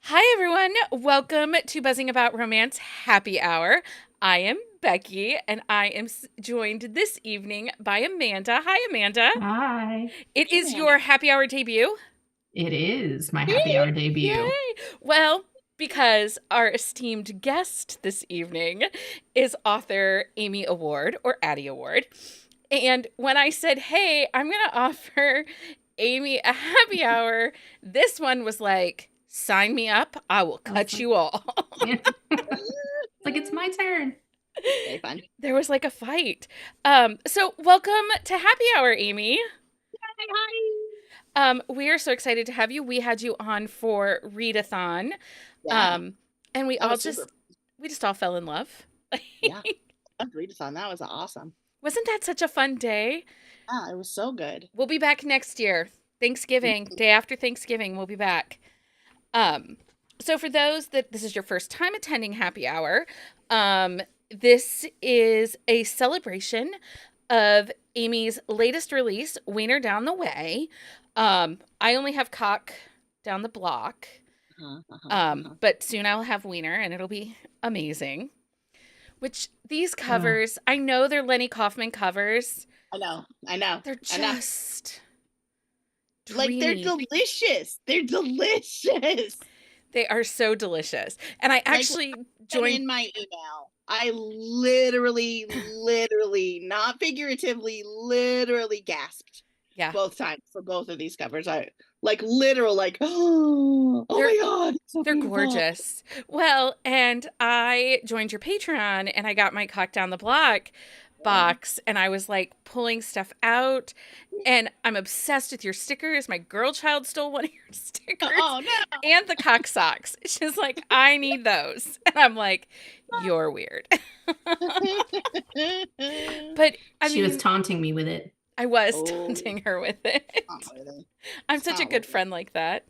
Hi, everyone. Welcome to Buzzing About Romance Happy Hour. I am Becky, and I am joined this evening by Amanda. Hi, Amanda. Hi. It is your happy hour debut. It is my happy hour debut. Yay! Well, because our esteemed guest this evening is author Amy Award, or Addie Award. And when I said, hey, I'm going to offer Amy a happy hour, this one was like, sign me up. I will cut you all. It's like, it's my turn. Very fun. There was like a fight. So welcome to Happy Hour, Amy. Hi. We are so excited to have you. We had you on for Readathon. Yeah. And we That all was just super. we just all fell in love. Yeah. Readathon. That was awesome. Wasn't that such a fun day? Yeah, it was so good. We'll be back next year. Thanksgiving, day after Thanksgiving, we'll be back. So for those that this is your first time attending Happy Hour, this is a celebration of Amy's latest release, Wiener Down the Way. I only have Cock down the block, but soon I'll have Wiener, and it'll be amazing. Which these covers, I know they're Lenny Kaufman covers. I know. They're just like, they're delicious. They're delicious. They are so delicious. And I actually joined in my email. I literally, not figuratively, literally gasped. Yeah. Both times for both of these covers. I like literal, like, oh my God. So they're beautiful. Gorgeous. Well, and I joined your Patreon and I got my Cock Down the Block box and I was like pulling stuff out and I'm obsessed with your stickers. My girl child stole one of your stickers. Oh no. And the cock socks. She's like, I need those. And I'm like, you're weird. But I mean, she was taunting me with it. I was taunting her with it. I'm such a good friend like that.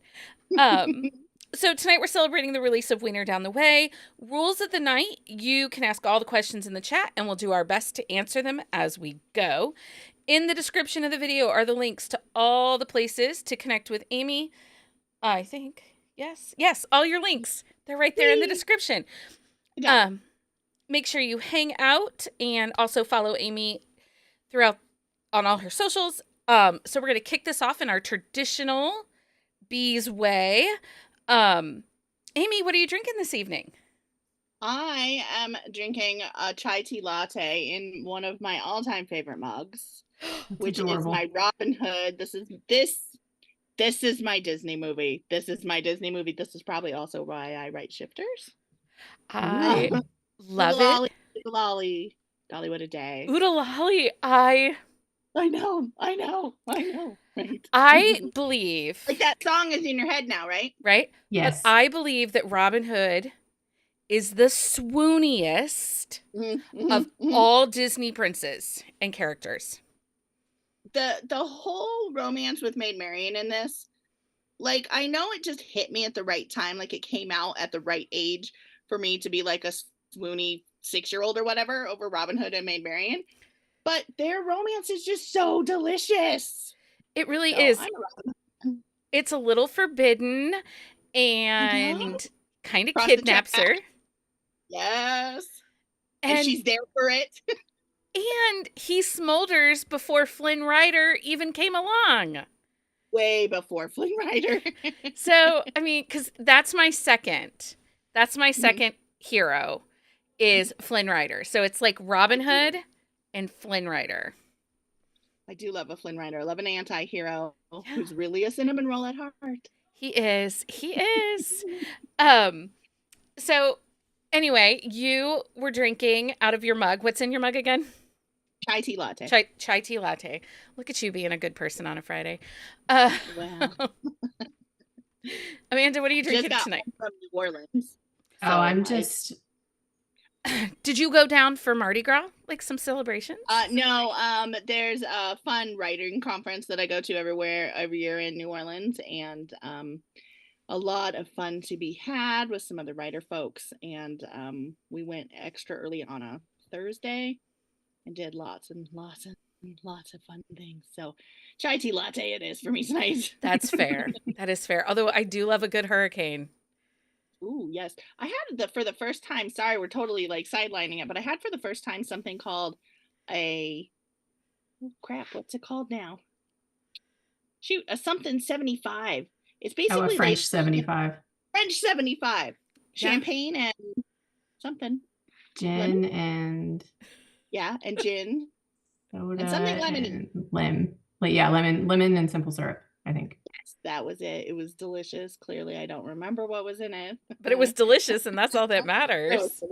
So tonight we're celebrating the release of Wiener Down the Way. Rules of the night, you can ask all the questions in the chat and we'll do our best to answer them as we go. In the description of the video are the links to all the places to connect with Amy. I think, yes, all your links. They're right there in the description. Yeah. Make sure you hang out and also follow Amy throughout on all her socials. So we're going to kick this off in our traditional Bees way. Amy, what are you drinking this evening? I am drinking a chai tea latte in one of my all-time favorite mugs, which adorable. is my Robin Hood. This is my Disney movie. This is probably also why I write shifters. I love it. Lolly, Dollywood a day. Oodalolly, I know. Right. I believe. Like that song is in your head now, right? Right? Yes. But I believe that Robin Hood is the swooniest of all Disney princes and characters. The whole romance with Maid Marian in this, like, I know it just hit me at the right time. Like, it came out at the right age for me to be like a swoony 6-year-old or whatever over Robin Hood and Maid Marian. But their romance is just so delicious. It really is. It's a little forbidden, and kind of Cross the kidnaps track. her. Yes. And she's there for it. And he smolders before Flynn Rider even came along. Way before Flynn Rider. So, I mean, because that's my second. That's my second hero is Flynn Rider. So it's like Robin Hood and Flynn Rider. I do love a Flynn Rider. I love an anti-hero who's really a cinnamon roll at heart. He is. He is. So anyway, you were drinking out of your mug. What's in your mug again? Chai tea latte. Chai tea latte. Look at you being a good person on a Friday. Wow. Amanda, what are you drinking tonight? From New Orleans. So I'm just. Did you go down for Mardi Gras? Like some celebrations? No. There's a fun writing conference that I go to every year in New Orleans, and a lot of fun to be had with some other writer folks. And we went extra early on a Thursday and did lots and lots of fun things. So chai tea latte it is for me tonight. That's fair. That is fair. Although I do love a good hurricane. Ooh, yes. I had for the first time, sorry, we're totally like sidelining it, but I had for the first time something called what's it called now? Shoot, a something 75. It's basically a French 75. French 75. Champagne and something. Gin lemon? And and gin. Soda and something lemony. Lemon and simple syrup, I think. Yes, that was it. It was delicious. Clearly, I don't remember what was in it. But it was delicious, and that's all that matters.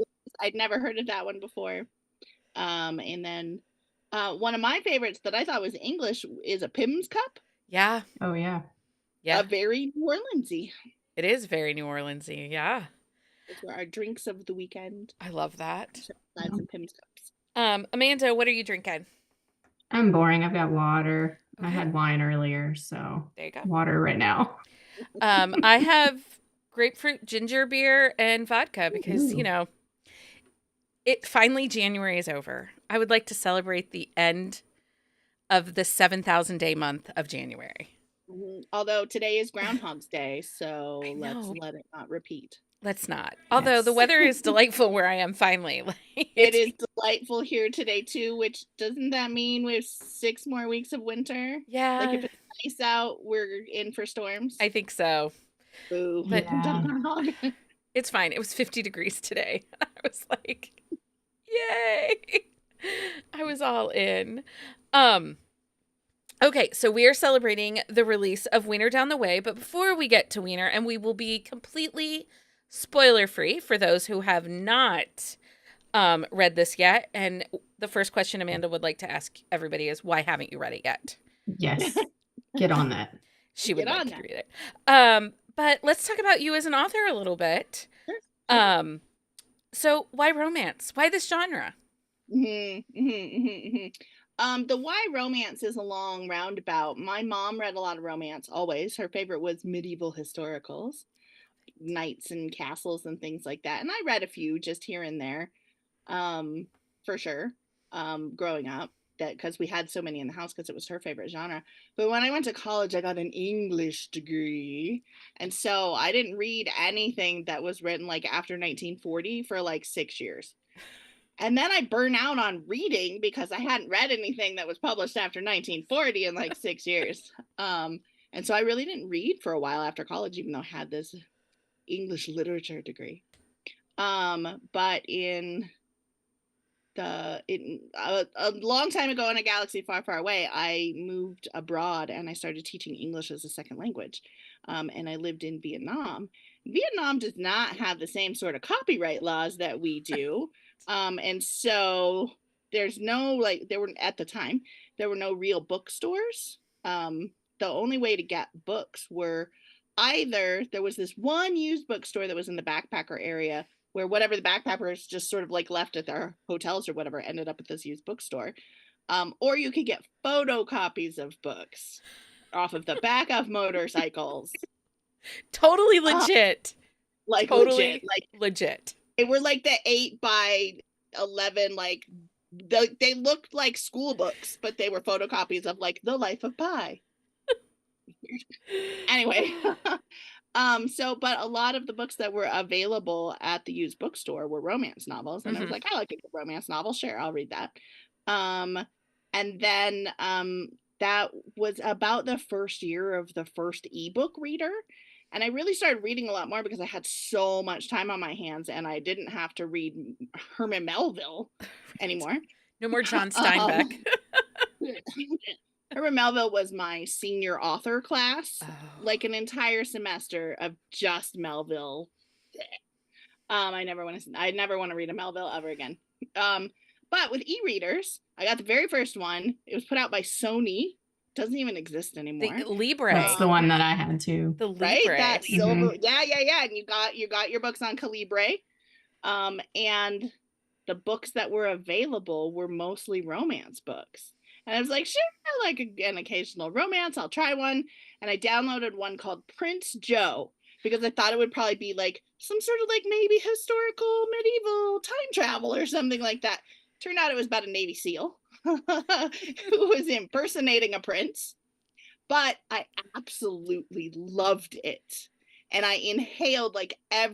I'd never heard of that one before. And then one of my favorites that I thought was English is a Pim's Cup. Yeah. Oh, yeah. Yeah. Very New Orleans-y. It is very New Orleans-y, yeah. Those were our drinks of the weekend. I love that. Some Pim's Cups. Amanda, what are you drinking? I'm boring. I've got water. Okay. I had wine earlier, so there you go. Water right now. I have grapefruit ginger beer and vodka because, January is over. I would like to celebrate the end of the 7,000 day month of January. Although today is Groundhog's Day, so let's let it not repeat. Let's not. Although the weather is delightful where I am finally. It is delightful here today too, which doesn't that mean we have 6 more weeks of winter? Yeah. Like if it's nice out, we're in for storms. I think so. Boo. But it's fine. It was 50 degrees today. I was like, yay. I was all in. Okay, so we are celebrating the release of Wiener Down the Way, but before we get to Wiener, and we will be completely spoiler-free for those who have not read this yet, and the first question Amanda would like to ask everybody is, why haven't you read it yet? Yes, get on that. She would like to read it. But let's talk about you as an author a little bit. Sure. So why romance? Why this genre? The why romance is a long roundabout. My mom read a lot of romance always. Her favorite was medieval historicals, knights and castles and things like that. And I read a few just here and there, for sure, growing up, that because we had so many in the house because it was her favorite genre. But when I went to college, I got an English degree. And so I didn't read anything that was written like after 1940 for like 6 years. And then I burn out on reading because I hadn't read anything that was published after 1940 in like 6 years. And so I really didn't read for a while after college, even though I had this English literature degree. But a long time ago in a galaxy far, far away, I moved abroad and I started teaching English as a second language. And I lived in Vietnam. Vietnam does not have the same sort of copyright laws that we do. And so there's no, at the time, there were no real bookstores. The only way to get books were either there was this one used bookstore that was in the backpacker area where whatever the backpackers just sort of like left at their hotels or whatever ended up at this used bookstore. Or you could get photocopies of books off of the back of motorcycles. Totally legit. Legit. They were like the 8x11, like they looked like school books, but they were photocopies of like The Life of Pi. Anyway, But a lot of the books that were available at the used bookstore were romance novels. And I was like, I like a good romance novel. Sure, I'll read that. And then that was about the first year of the first ebook reader. And I really started reading a lot more because I had so much time on my hands and I didn't have to read Herman Melville anymore. No more John Steinbeck. Herman Melville was my senior author class, like an entire semester of just Melville. I never want to read a Melville ever again. But with e-readers, I got the very first one. It was put out by Sony. Doesn't even exist anymore. The Libre. That's the one that I had too. The Libre. Right? That silver. Yeah. And you got your books on Calibre. And the books that were available were mostly romance books. And I was like, sure, I like an occasional romance. I'll try one. And I downloaded one called Prince Joe because I thought it would probably be like some sort of like maybe historical medieval time travel or something like that. Turned out it was about a Navy SEAL who was impersonating a prince. But I absolutely loved it. And I inhaled like I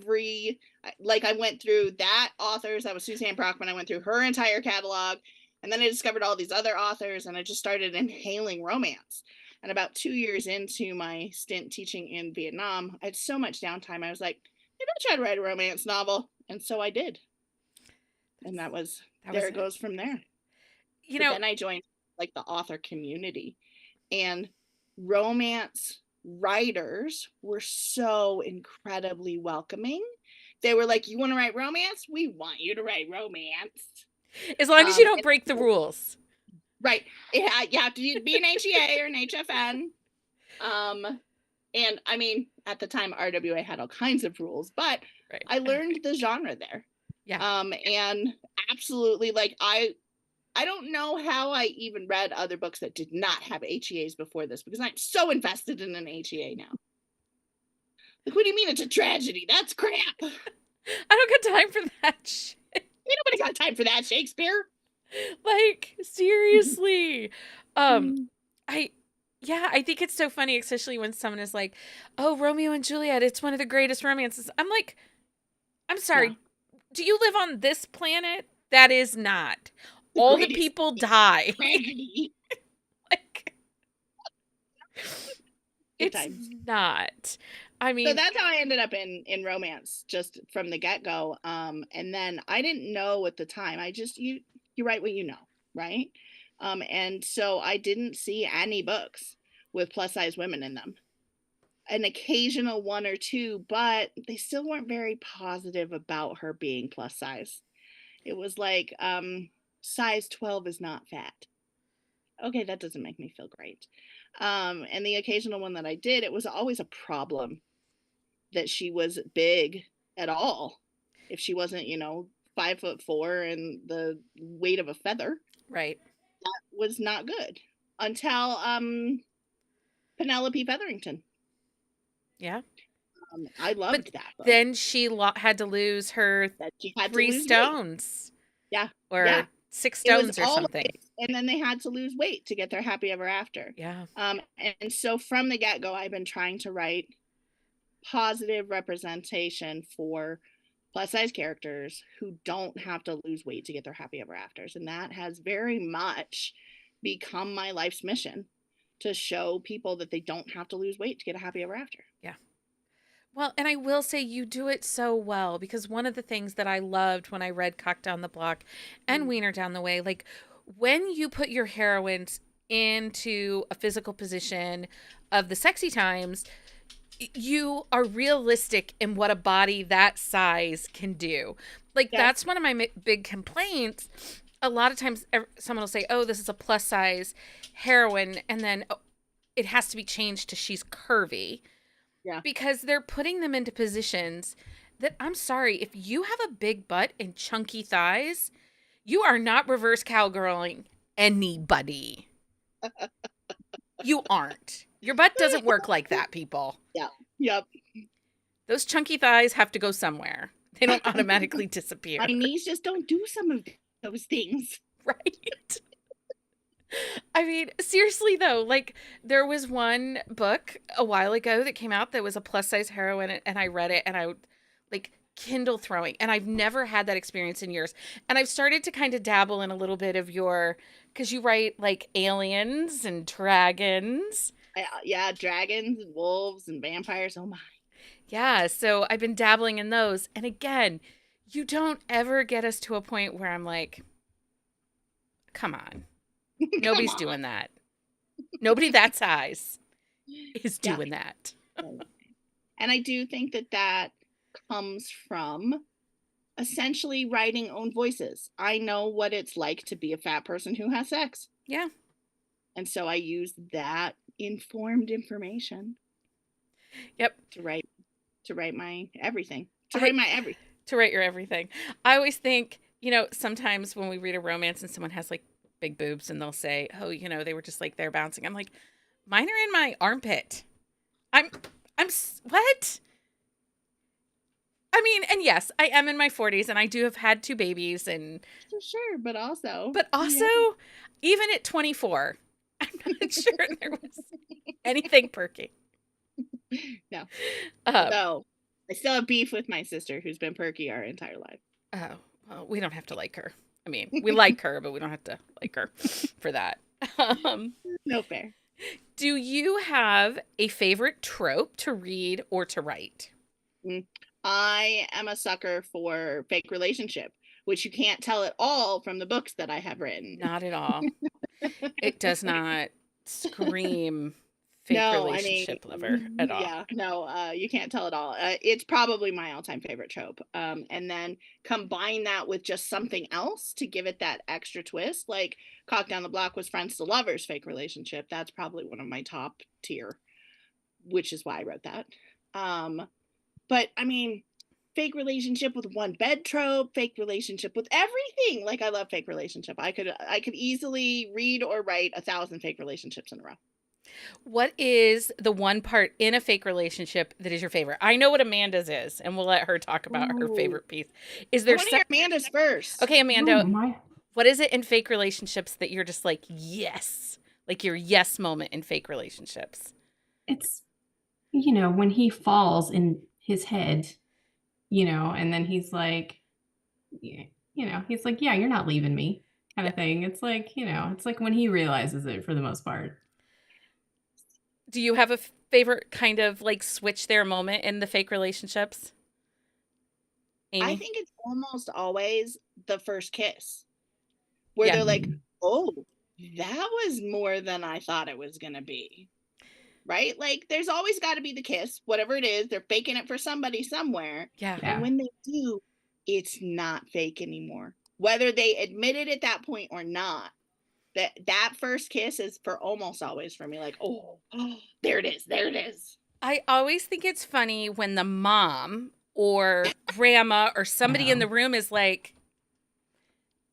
went through that author's, that was Suzanne Brockman. I went through her entire catalog. And then I discovered all these other authors and I just started inhaling romance. And about 2 years into my stint teaching in Vietnam, I had so much downtime. I was like, maybe I'll try to write a romance novel. And so I did. And it goes from there. Then I joined like the author community, and romance writers were so incredibly welcoming. They were like, you want to write romance? We want you to write romance. As long as you don't break the rules. Right. You have to be an HEA or an HFN. And I mean, at the time, RWA had all kinds of rules, but I learned the genre there. Yeah. And absolutely, like, I don't know how I even read other books that did not have HEAs before this, because I'm so invested in an HEA now. Like, what do you mean it's a tragedy? That's crap. I don't got time for that shit. Nobody got time for that, Shakespeare. Like, seriously. I think it's so funny, especially when someone is like, oh, Romeo and Juliet, it's one of the greatest romances. I'm like, I'm sorry. Yeah. Do you live on this planet? That is not. All the people die. Like, it's not. I mean, so that's how I ended up in romance, just from the get-go. And then I didn't know at the time. I just you write what you know, right? And so I didn't see any books with plus size women in them. An occasional one or two, but they still weren't very positive about her being plus size. It was like size 12 is not fat. Okay, that doesn't make me feel great. And the occasional one that I did, it was always a problem that she was big at all. If she wasn't, 5'4" and the weight of a feather. Right. That was not good until Penelope Featherington. Yeah. I loved that book. Then she had to lose her 3 stones. Weight. Yeah. Or 6 stones or something. And then they had to lose weight to get their happy ever after. Yeah. And so from the get-go, I've been trying to write positive representation for plus size characters who don't have to lose weight to get their happy ever afters. And that has very much become my life's mission, to show people that they don't have to lose weight to get a happy ever after. Yeah. Well, and I will say you do it so well, because one of the things that I loved when I read Cock Down the Block and Wiener Down the Way, like when you put your heroines into a physical position of the sexy times, you are realistic in what a body that size can do. Like, that's one of my big complaints. A lot of times someone will say, oh, this is a plus size heroine, and then it has to be changed to she's curvy. Yeah. Because they're putting them into positions that, I'm sorry, if you have a big butt and chunky thighs, you are not reverse cowgirling anybody. You aren't. Your butt doesn't work like that, people. Yeah. Yep. Those chunky thighs have to go somewhere. They don't automatically disappear. My knees just don't do some of those things. Right. I mean, seriously though, like there was one book a while ago that came out that was a plus size heroine, and I read it and I like Kindle throwing, and I've never had that experience in years. And I've started to kind of dabble in a little bit of your, because you write like aliens and dragons. Yeah, dragons and wolves and vampires. Oh my. Yeah, so I've been dabbling in those. And again, you don't ever get us to a point where I'm like, come on. Come Nobody's on. doing that. Nobody that size is doing that. And I do think that comes from essentially writing own voices. I know what it's like to be a fat person who has sex. Yeah. And so I use that informed information. Yep. To write my everything. To write your everything. I always think, sometimes when we read a romance and someone has like big boobs and they'll say, oh, they were just like there bouncing. I'm like, mine are in my armpit. What? I mean, and yes, I am in my 40s and I do have had 2 babies and. For sure, but also, even at 24, I'm not sure there was anything perky. No. So I still have beef with my sister who's been perky our entire life. Oh, well, we don't have to like her. I mean, we like her, but we don't have to like her for that. No fair. Do you have a favorite trope to read or to write? I am a sucker for fake relationship, which you can't tell at all from the books that I have written. Not at all. It does not scream fake relationship lover at all. Yeah, no, you can't tell at all. It's probably my all-time favorite trope. And then combine that with just something else to give it that extra twist. Like Cock Down the Block was Friends to Lovers fake relationship. That's probably one of my top tier, which is why I wrote that. But I mean, fake relationship with one bed trope, fake relationship with everything. Like I love fake relationship. I could easily read or write 1,000 fake relationships in a row. What is the one part in a fake relationship that is your favorite? I know what Amanda's is, and we'll let her talk about her favorite piece. Is there Amanda's first? Okay, Amanda, what is it in fake relationships that you're just like, yes, like your yes moment in fake relationships? It's, when he falls in his head, and then he's like, he's like, yeah, you're not leaving me kind of thing. It's like, it's like when he realizes it for the most part. Do you have a favorite kind of like switch there moment in the fake relationships? Amy? I think it's almost always the first kiss where they're like, oh, that was more than I thought it was going to be. Right? Like there's always got to be the kiss, whatever it is. They're faking it for somebody somewhere. Yeah. And when they do, it's not fake anymore. Whether they admit it at that point or not. That first kiss is for almost always for me like, oh, there it is. I always think it's funny when the mom or grandma or somebody in the room is like,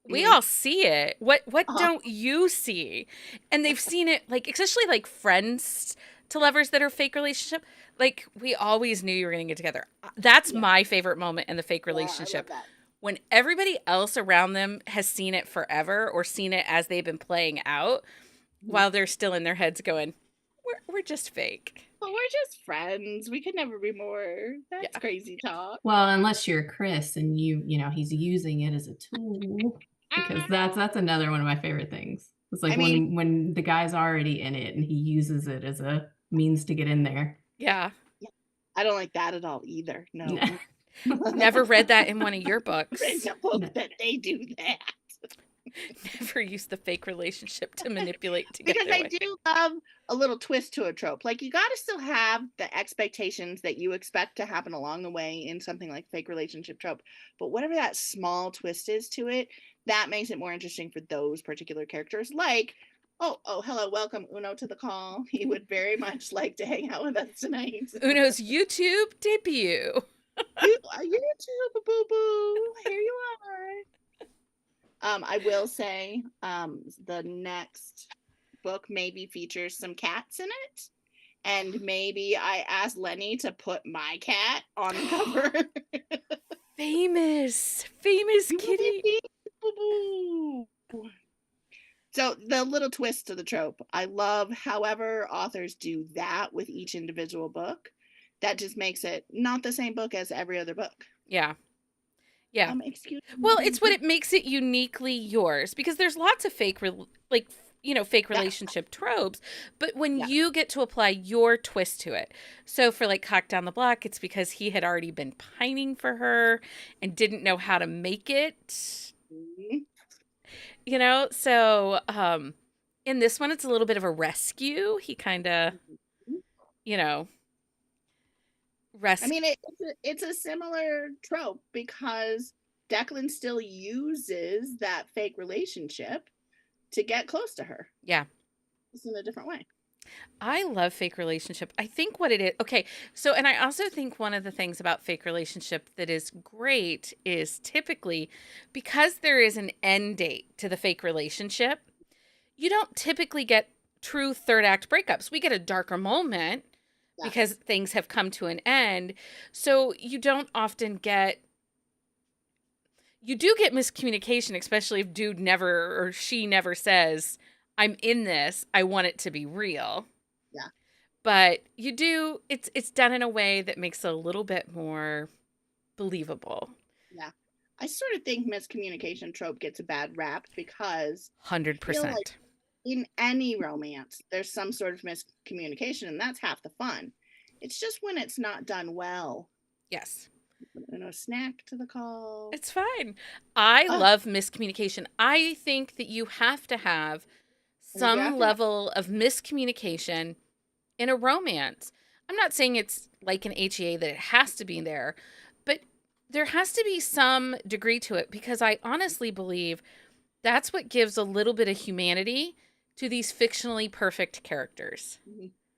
we all see it. What don't you see? And they've seen it, like, especially like friends to lovers that are fake relationship. Like, we always knew you were going to get together. That's my favorite moment in the fake relationship. When everybody else around them has seen it forever or seen it as they've been playing out while they're still in their heads going, we're just fake. But we're just friends. We could never be more. That's crazy talk. Well, unless you're Chris and he's using it as a tool, because that's another one of my favorite things. It's like when the guy's already in it and he uses it as a means to get in there. Yeah. I don't like that at all either. No. Never read that in one of your books. That they do that. Never use the fake relationship to manipulate together. Because I do love a little twist to a trope. Like you got to still have the expectations that you expect to happen along the way in something like fake relationship trope. But whatever that small twist is to it, that makes it more interesting for those particular characters. Like, oh, hello, welcome Uno to the call. He would very much like to hang out with us tonight. Uno's YouTube debut. YouTube, boo boo. Here you are. I will say, the next book maybe features some cats in it, and maybe I asked Lenny to put my cat on the cover. famous kitty. Boo boo. So the little twist to the trope. I love however authors do that with each individual book. That just makes it not the same book as every other book. Yeah. Yeah. Excuse me. Well, it's what it makes it uniquely yours, because there's lots of fake relationship tropes, but when you get to apply your twist to it. So for like Cock Down the Block, it's because he had already been pining for her and didn't know how to make it. You know, so in this one it's a little bit of a rescue. He kind of, you know, I mean, it's a similar trope because Declan still uses that fake relationship to get close to her. Yeah. Just in a different way. I love fake relationship. I think what it is, okay, so, and I also think one of the things about fake relationship that is great is typically because there is an end date to the fake relationship, you don't typically get true third act breakups. We get a darker moment because things have come to an end. So you don't often get, you do get miscommunication, especially if dude never or she never says, I'm in this, I want it to be real. Yeah. But you do, it's done in a way that makes it a little bit more believable. Yeah. I sort of think miscommunication trope gets a bad rap because 100%. Like in any romance, there's some sort of miscommunication, and that's half the fun. It's just when it's not done well. Yes. Snack to the call. It's fine. I love miscommunication. I think that you have to have some level of miscommunication in a romance. I'm not saying it's like an HEA that it has to be there, but there has to be some degree to it because I honestly believe that's what gives a little bit of humanity to these fictionally perfect characters.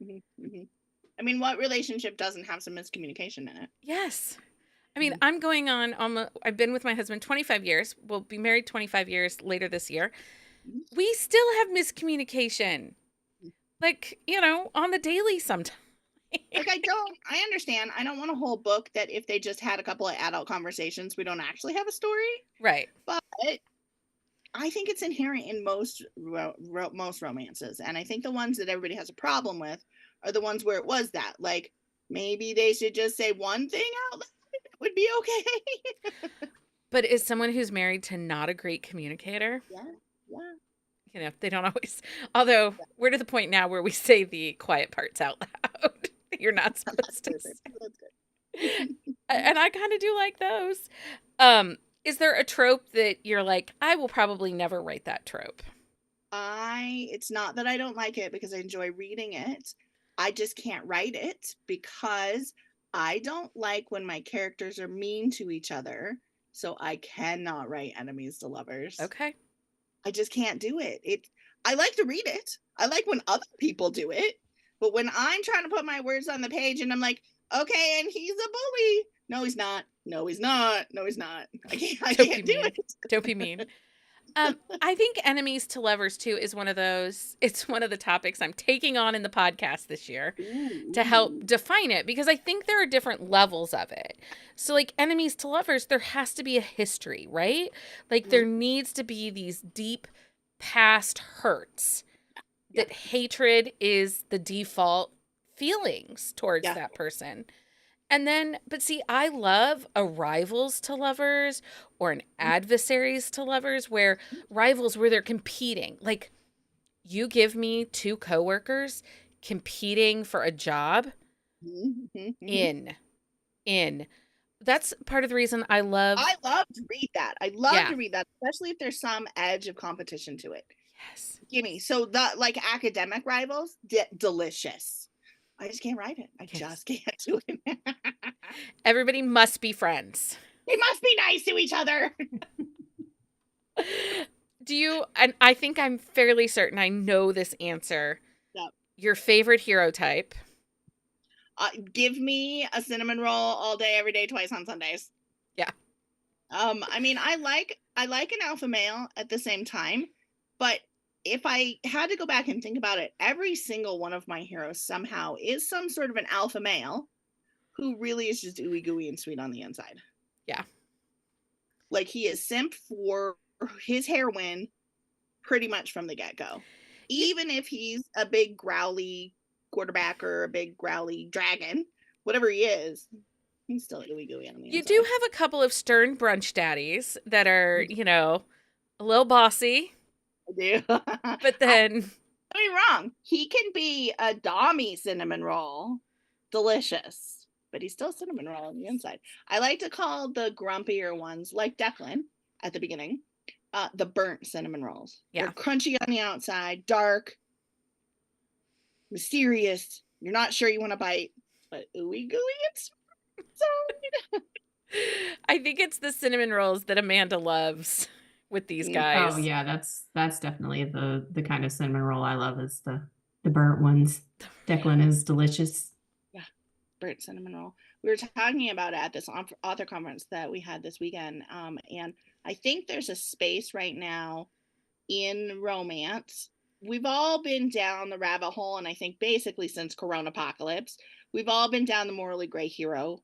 I mean, what relationship doesn't have some miscommunication in it? Yes. I mean, I'm going on I've been with my husband 25 years. We'll be married 25 years later this year. We still have miscommunication. Like, you know, on the daily sometimes. Like, I understand. I don't want a whole book that if they just had a couple of adult conversations, we don't actually have a story. Right. But I think it's inherent in most romances. And I think the ones that everybody has a problem with are the ones where it was that. Like, maybe they should just say one thing out loud. It would be okay. But is someone who's married to not a great communicator? Yeah. You know, they don't always. Although we're to the point now where we say the quiet parts out loud. You're not supposed to say. That's good. And I kind of do like those. Is there a trope that you're like, I will probably never write that trope? It's not that I don't like it because I enjoy reading it. I just can't write it because I don't like when my characters are mean to each other. So I cannot write enemies to lovers. Okay. I just can't do it. I like to read it. I like when other people do it. But when I'm trying to put my words on the page and I'm like, okay, and he's a bully. No, he's not. No, he's not. No, he's not. I can't do it. Don't be mean. I think enemies to lovers too is one of those. It's one of the topics I'm taking on in the podcast this year to help define it because I think there are different levels of it. So like enemies to lovers, there has to be a history, right? Like there needs to be these deep past hurts that hatred is the default feelings towards that person. And then, but see, I love a rivals to lovers or an adversaries to lovers where rivals where they're competing. Like you give me two coworkers competing for a job in. That's part of the reason I love to read that. I love to read that, especially if there's some edge of competition to it. Yes. Gimme. So the like academic rivals, delicious. I just can't write it. I just can't do it. Everybody must be friends. They must be nice to each other. Do you, and I think I'm fairly certain I know this answer. Yep. Your favorite hero type? Give me a cinnamon roll all day, every day, twice on Sundays. Yeah. I mean, I like an alpha male at the same time, but if I had to go back and think about it, every single one of my heroes somehow is some sort of an alpha male who really is just ooey gooey and sweet on the inside. Yeah. Like he is simp for his heroine pretty much from the get-go. Even if he's a big growly quarterback or a big growly dragon, whatever he is, he's still ooey gooey on the You inside. do have a couple of stern brunch daddies that are, you know, a little bossy. I do. But then don't get me wrong, he can be a dommy cinnamon roll. Delicious. But he's still cinnamon roll on the inside. I like to call the grumpier ones, like Declan at the beginning, the burnt cinnamon rolls. Yeah. They're crunchy on the outside, dark, mysterious. You're not sure you want to bite, but ooey gooey inside. I think it's the cinnamon rolls that Amanda loves with these guys. Oh yeah, that's definitely the kind of cinnamon roll I love is the burnt ones. Declan is delicious. Yeah, burnt cinnamon roll. We were talking about it at this author conference that we had this weekend, and I think there's a space right now in romance. We've all been down the rabbit hole, and I think basically since Corona Apocalypse, we've all been down the morally gray hero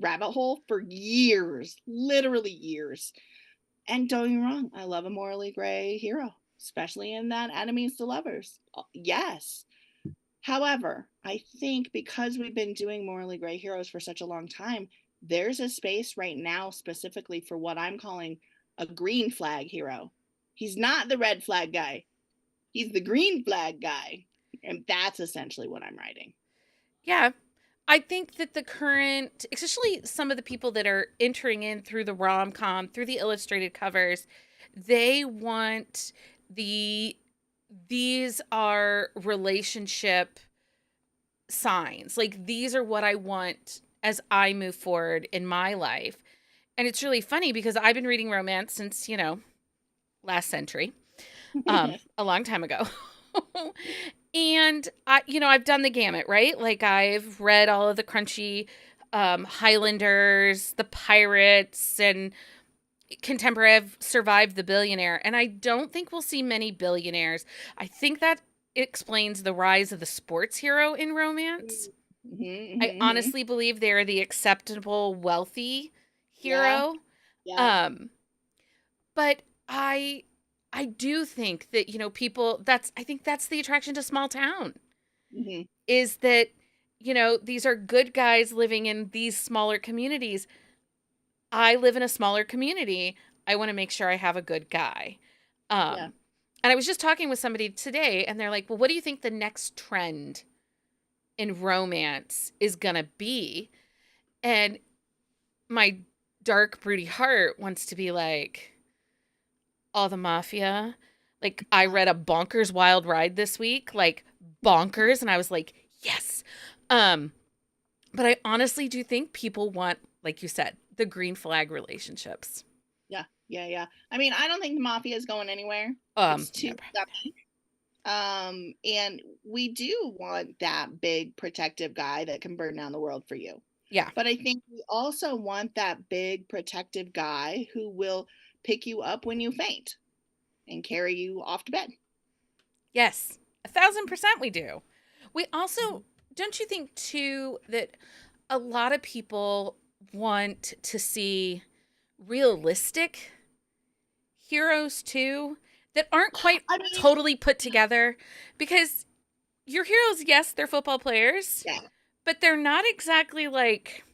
rabbit hole for years, literally years. And don't get me wrong, I love a morally gray hero, especially in that enemies to lovers. Yes. However, I think because we've been doing morally gray heroes for such a long time, there's a space right now specifically for what I'm calling a green flag hero. He's not the red flag guy. He's the green flag guy. And that's essentially what I'm writing. Yeah. I think that the current, especially some of the people that are entering in through the rom-com, through the illustrated covers, they want these are relationship signs. Like, these are what I want as I move forward in my life. And it's really funny because I've been reading romance since, you know, last century, a long time ago. And I've done the gamut, right? Like, I've read all of the crunchy Highlanders, the Pirates, and contemporary. I've survived the Billionaire, and I don't think we'll see many billionaires. I think that explains the rise of the sports hero in romance. I honestly believe they're the acceptable, wealthy hero. Yeah. But I do think that, people, I think that's the attraction to small town, is that, these are good guys living in these smaller communities. I live in a smaller community. I want to make sure I have a good guy. And I was just talking with somebody today, and they're like, well, what do you think the next trend in romance is going to be? And my dark, broody heart wants to be like, all the mafia. Like, I read a bonkers wild ride this week, like bonkers. And I was like, yes. But I honestly do think people want, like you said, the green flag relationships. Yeah. I mean, I don't think the mafia is going anywhere. It's too and we do want that big protective guy that can burn down the world for you. Yeah. But I think we also want that big protective guy who will pick you up when you faint and carry you off to bed. Yes, 1,000% we do. We also, don't you think too, that a lot of people want to see realistic heroes too, that aren't quite totally put together? Because your heroes, yes, they're football players, but they're not exactly like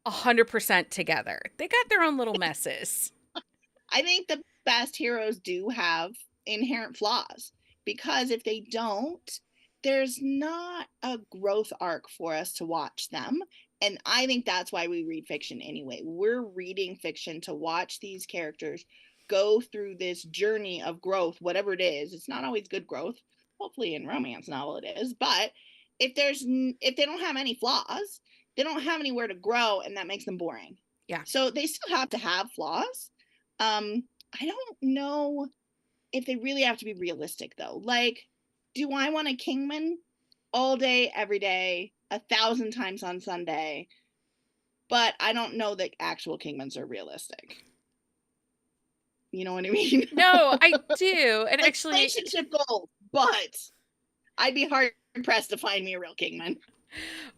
100% together. They got their own little messes. I think the best heroes do have inherent flaws, because if they don't, there's not a growth arc for us to watch them. And I think that's why we read fiction anyway. We're reading fiction to watch these characters go through this journey of growth, whatever it is. It's not always good growth. Hopefully in romance novel it is. But if they don't have any flaws, they don't have anywhere to grow, and that makes them boring. Yeah. So they still have to have flaws. I don't know if they really have to be realistic though. Like, do I want a Kingman all day, every day, 1,000 times on Sunday? But I don't know that actual Kingmans are realistic. You know what I mean? No, I do. And like, actually, relationship goals, but I'd be hard pressed to find me a real Kingman.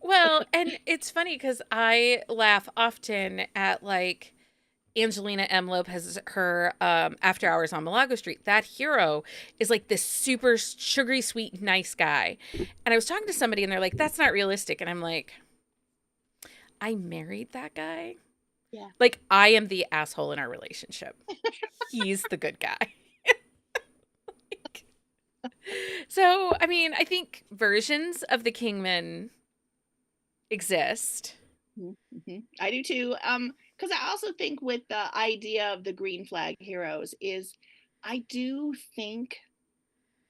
Well, and it's funny because I laugh often at, like, Angelina M. Lopez, her After Hours on Malago Street, that hero is like this super sugary sweet nice guy. And I was talking to somebody and they're like, that's not realistic. And I'm like, I married that guy. Yeah. Like, I am the asshole in our relationship. He's the good guy. So, I mean, I think versions of the Kingman exist. Mm-hmm. I do too. Because I also think with the idea of the green flag heroes is I do think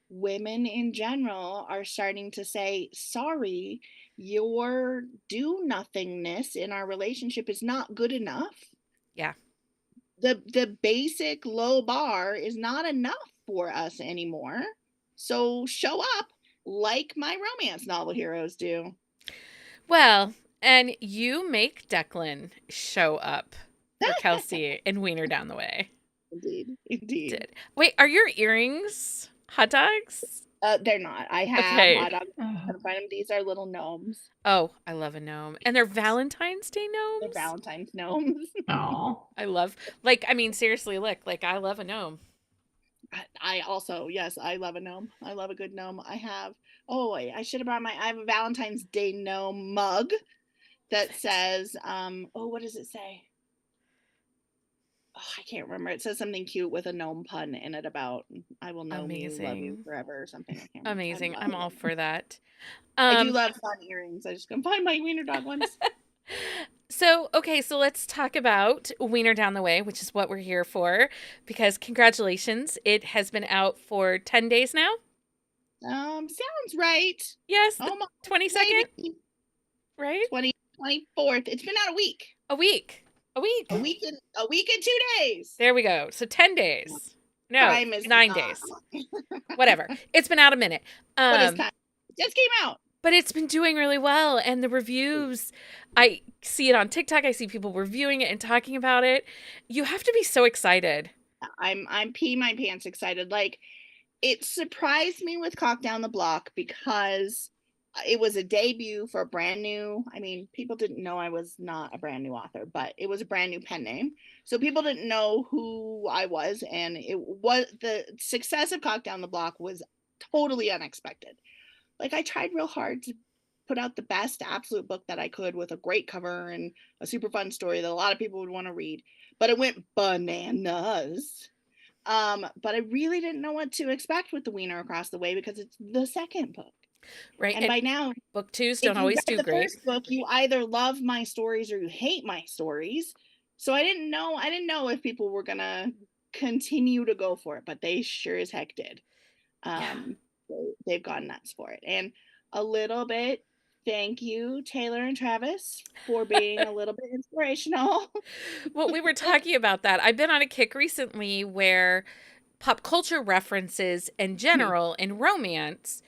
women in general are starting to say, sorry, your do nothingness in our relationship is not good enough. Yeah. The basic low bar is not enough for us anymore. So show up like my romance novel heroes do. Well, and you make Declan show up for Kelsey and Wiener Down the Way. Indeed. Did. Wait, are your earrings hot dogs? They're not. I have hot dogs. I'm gonna find them. These are little gnomes. Oh, I love a gnome. And they're Valentine's Day gnomes? They're Valentine's gnomes. Oh. I love, like, I mean, seriously, look, like, I love a gnome. I also, yes, I love a gnome. I love a good gnome. I have, I should have brought I have a Valentine's Day gnome mug that says, what does it say? Oh, I can't remember. It says something cute with a gnome pun in it about I will know you, love you forever or something. I can't remember. Amazing. I'm all for that. I do love fun earrings. I just couldn't find my wiener dog ones. So let's talk about Wiener Down the Way, which is what we're here for, because congratulations, it has been out for 10 days now. Sounds right. Yes, the 22nd, right? 24th. It's been out a week. A week and 2 days. There we go. So 10 days. No, 9 days. Whatever. It's been out a minute. What is time? It just came out. But it's been doing really well. And the reviews, I see it on TikTok. I see people reviewing it and talking about it. You have to be so excited. I'm pee my pants excited. Like, it surprised me with Cock Down the Block because it was a debut for a brand new, people didn't know I was not a brand new author, but it was a brand new pen name. So people didn't know who I was. And the success of Cock Down the Block was totally unexpected. Like, I tried real hard to put out the best absolute book that I could with a great cover and a super fun story that a lot of people would want to read, but it went bananas. But I really didn't know what to expect with the Wiener Across the Way because it's the second book. Right. And by now, book twos don't always do great. First book, you either love my stories or you hate my stories. So I didn't know if people were gonna continue to go for it, but they sure as heck did. They've gone nuts for it. And a little bit, thank you, Taylor and Travis, for being a little bit inspirational. Well, we were talking about that. I've been on a kick recently where pop culture references in general in romance,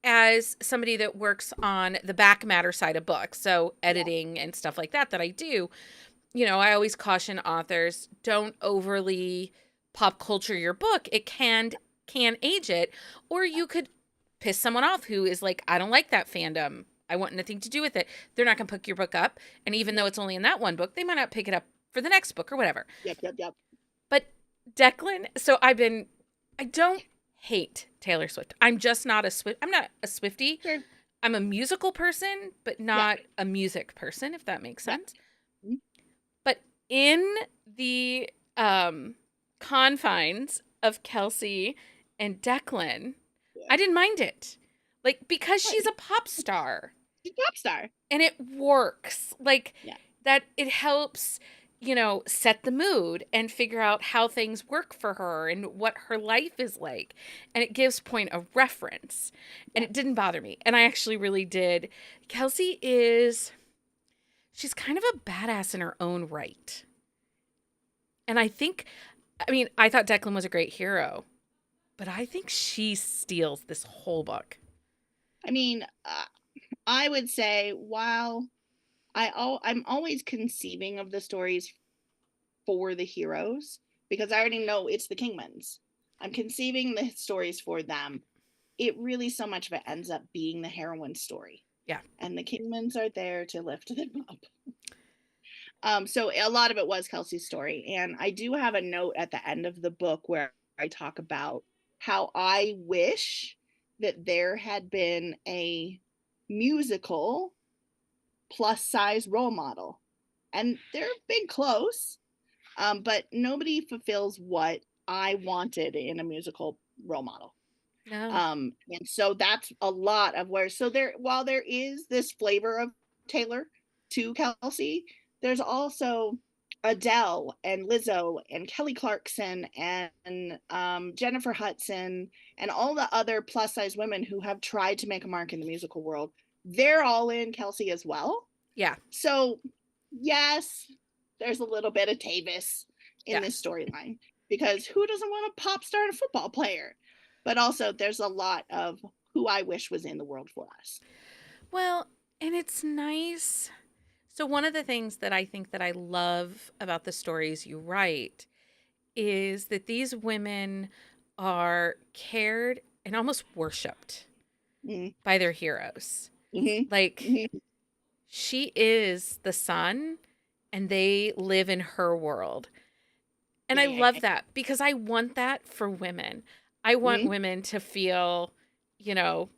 as somebody that works on the back matter side of books, so editing and stuff like that I do, I always caution authors, don't overly pop culture your book. It can age it, or you could piss someone off who is like, I don't like that fandom. I want nothing to do with it. They're not going to pick your book up. And even though it's only in that one book, they might not pick it up for the next book or whatever. Yep. But Declan, so I don't hate Taylor Swift. I'm just not I'm not a Swiftie. Sure. I'm a musical person, but not a music person, if that makes sense. Mm-hmm. But in the confines of Kelsey and Declan, I didn't mind it. Like, because she's a pop star. She's a pop star. And it works. Like, that it helps, set the mood and figure out how things work for her and what her life is like. And it gives point of reference. And it didn't bother me. And I actually really did. Kelsey she's kind of a badass in her own right. And I thought Declan was a great hero. But I think she steals this whole book. I would say while I'm always conceiving of the stories for the heroes because I already know it's the Kingmans. I'm conceiving the stories for them. It really, so much of it ends up being the heroine's story. Yeah. And the Kingmans are there to lift them up. So a lot of it was Kelsey's story. And I do have a note at the end of the book where I talk about how I wish that there had been a musical plus size role model. And they're been close, but nobody fulfills what I wanted in a musical role model. No. And so that's a lot of where, so there, while there is this flavor of Taylor to Kelsey, there's also Adele and Lizzo and Kelly Clarkson and Jennifer Hudson and all the other plus size women who have tried to make a mark in the musical world. They're all in Kelsey as well. Yeah. So yes, there's a little bit of Tavis in this storyline, because who doesn't want a pop star and a football player? But also there's a lot of who I wish was in the world for us. Well, and it's nice. So one of the things that I think that I love about the stories you write is that these women are cared and almost worshipped by their heroes. Like, she is the sun and they live in her world. And I love that, because I want that for women. I want women to feel, you know,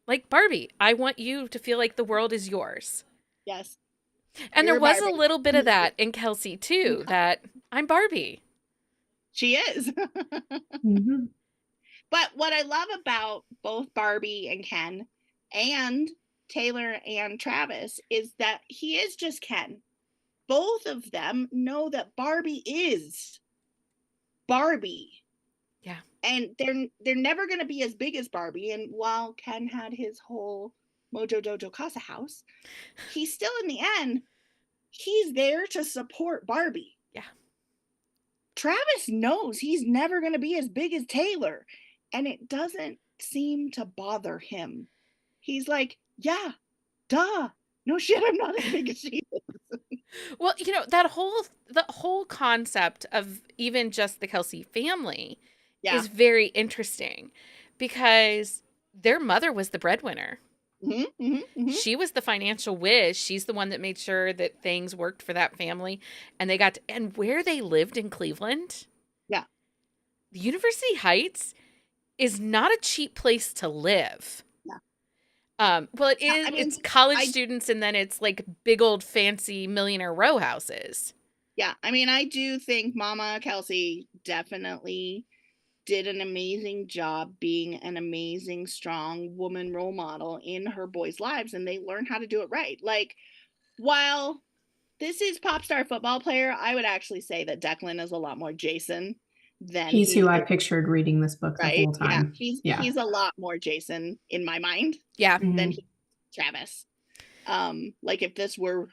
like Barbie. I want you to feel like the world is yours. Yes. And there was a little bit of that in Kelsey too, that I'm Barbie. She is. But what I love about both Barbie and Ken and Taylor and Travis is that he is just Ken. Both of them know that Barbie is Barbie. Yeah. And they're never going to be as big as Barbie. And while Ken had his whole Mojo Dojo Casa house, he's still, in the end, he's there to support Barbie. Yeah. Travis knows he's never going to be as big as Taylor, and it doesn't seem to bother him. He's like, yeah, duh. No shit, I'm not as big as she is. Well, the whole concept of even just the Kelsey family is very interesting, because their mother was the breadwinner. She was the financial whiz. She's the one that made sure that things worked for that family, and they got to, and where they lived in Cleveland. Yeah. The University Heights is not a cheap place to live. Well, it is. It's college students, and then it's like big old fancy millionaire row houses. Yeah, I mean, I do think Mama Kelsey definitely did an amazing job being an amazing, strong woman role model in her boys' lives, and they learn how to do it right. Like, while this is pop star football player, I would actually say that Declan is a lot more Jason than he's who I pictured reading this book the whole time. He's a lot more Jason in my mind. Yeah. Than Travis. Like, if this were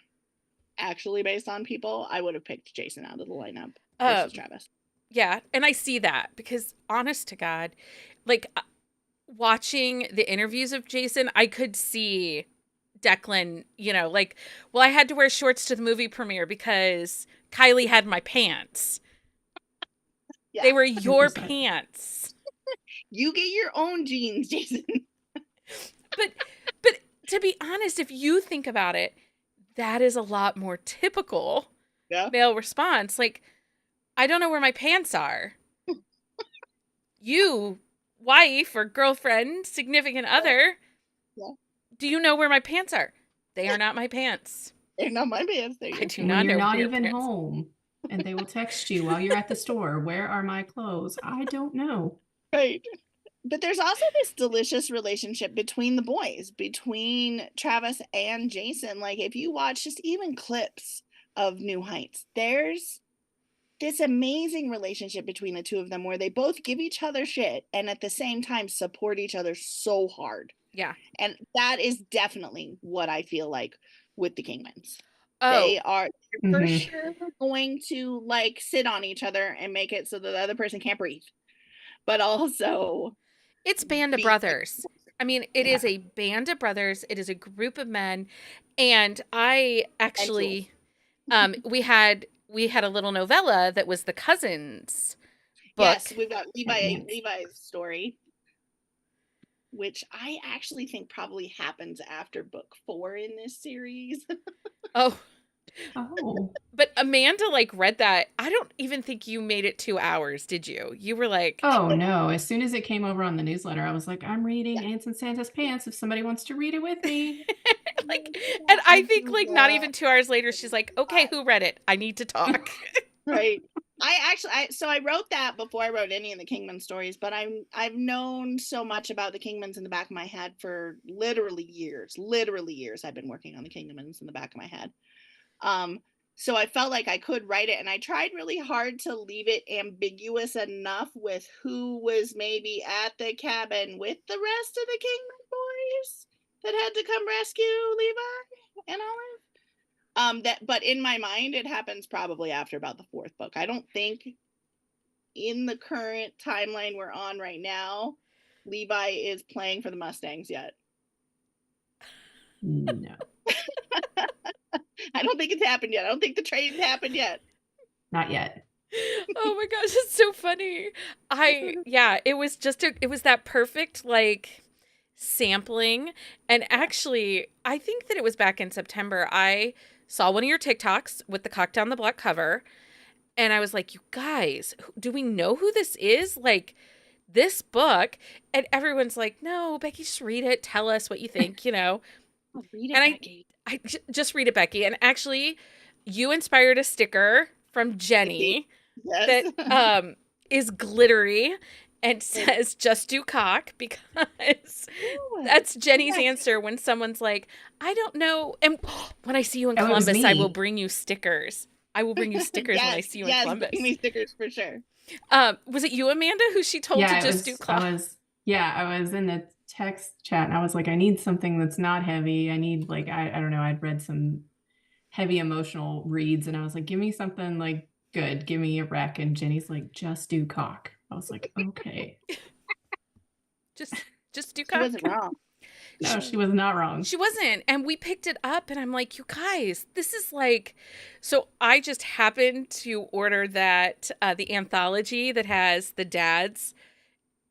actually based on people, I would have picked Jason out of the lineup versus Travis. Yeah, and I see that, because honest to God, like, watching the interviews of Jason, I could see Declan, like, well, I had to wear shorts to the movie premiere because Kylie had my pants. Yeah. They were your pants. You get your own jeans, Jason. But to be honest, if you think about it, that is a lot more typical male response. Like, I don't know where my pants are. You, wife or girlfriend, significant other, do you know where my pants are? They are not my pants. They're not my pants. I do not know. You're not even home, and they will text you while you're at the store. Where are my clothes? I don't know. Right. But there's also this delicious relationship between the boys, between Travis and Jason. Like, if you watch just even clips of New Heights, there's this amazing relationship between the two of them where they both give each other shit and at the same time support each other so hard. Yeah. And that is definitely what I feel like with the Kingmans. Oh. They are for sure going to, like, sit on each other and make it so that the other person can't breathe. But also, it's Band of Brothers. I mean, it is a band of brothers. It is a group of men. And I actually, we had a little novella that was the Cousins book. Yes, we've got Levi's story, which I actually think probably happens after book 4 in this series. Oh, Oh. But Amanda like read that. I don't even think you made it 2 hours, did you? You were like, Oh no. As soon as it came over on the newsletter, I was like, I'm reading Yeah. Ants in Santa's Pants if somebody wants to read it with me. like, Yeah, and I think do like not even 2 hours later, she's like, okay, who read it? I need to talk. right. I wrote that before I wrote any of the Kingman stories, but I've known so much about the Kingmans in the back of my head for literally years. Literally years I've been working on the Kingmans in the back of my head. So I felt like I could write it, and I tried really hard to leave it ambiguous enough with who was maybe at the cabin with the rest of the Kingman boys that had to come rescue Levi and Olive. But in my mind, it happens probably after about the 4th book. I don't think in the current timeline we're on right now, Levi is playing for the Mustangs yet. No. I don't think it's happened yet. I don't think the trade's happened yet. Not yet. Oh my gosh, it's so funny. It was it was that perfect like sampling. And actually, I think that it was back in September. I saw one of your TikToks with the Cock Down the Block cover, and I was like, you guys, do we know who this is? Like this book. And everyone's like, no, Becky, just read it. Tell us what you think, you know. Oh, read it, And Becky. just read it, Becky. And actually, you inspired a sticker from Jenny Yes. that is glittery and says just do cock, because that's Jenny's answer when someone's like, I don't know. And when I see you in Oh, it was Columbus, I will me. bring you stickers. I will bring you stickers when I see you in Columbus. Bring me stickers for sure. Was it you, Amanda, who she told to just do cock? I was in the text chat and I was like, I need something that's not heavy. I need like, I don't know, I'd read some heavy emotional reads and I was like, give me something like good, give me a wreck. And Jenny's like, just do cock. I was like, okay. Just do cock. She wasn't wrong. No, she was not wrong. She wasn't. And we picked it up and I'm like, you guys, this is like, so I just happened to order that, the anthology that has the dad's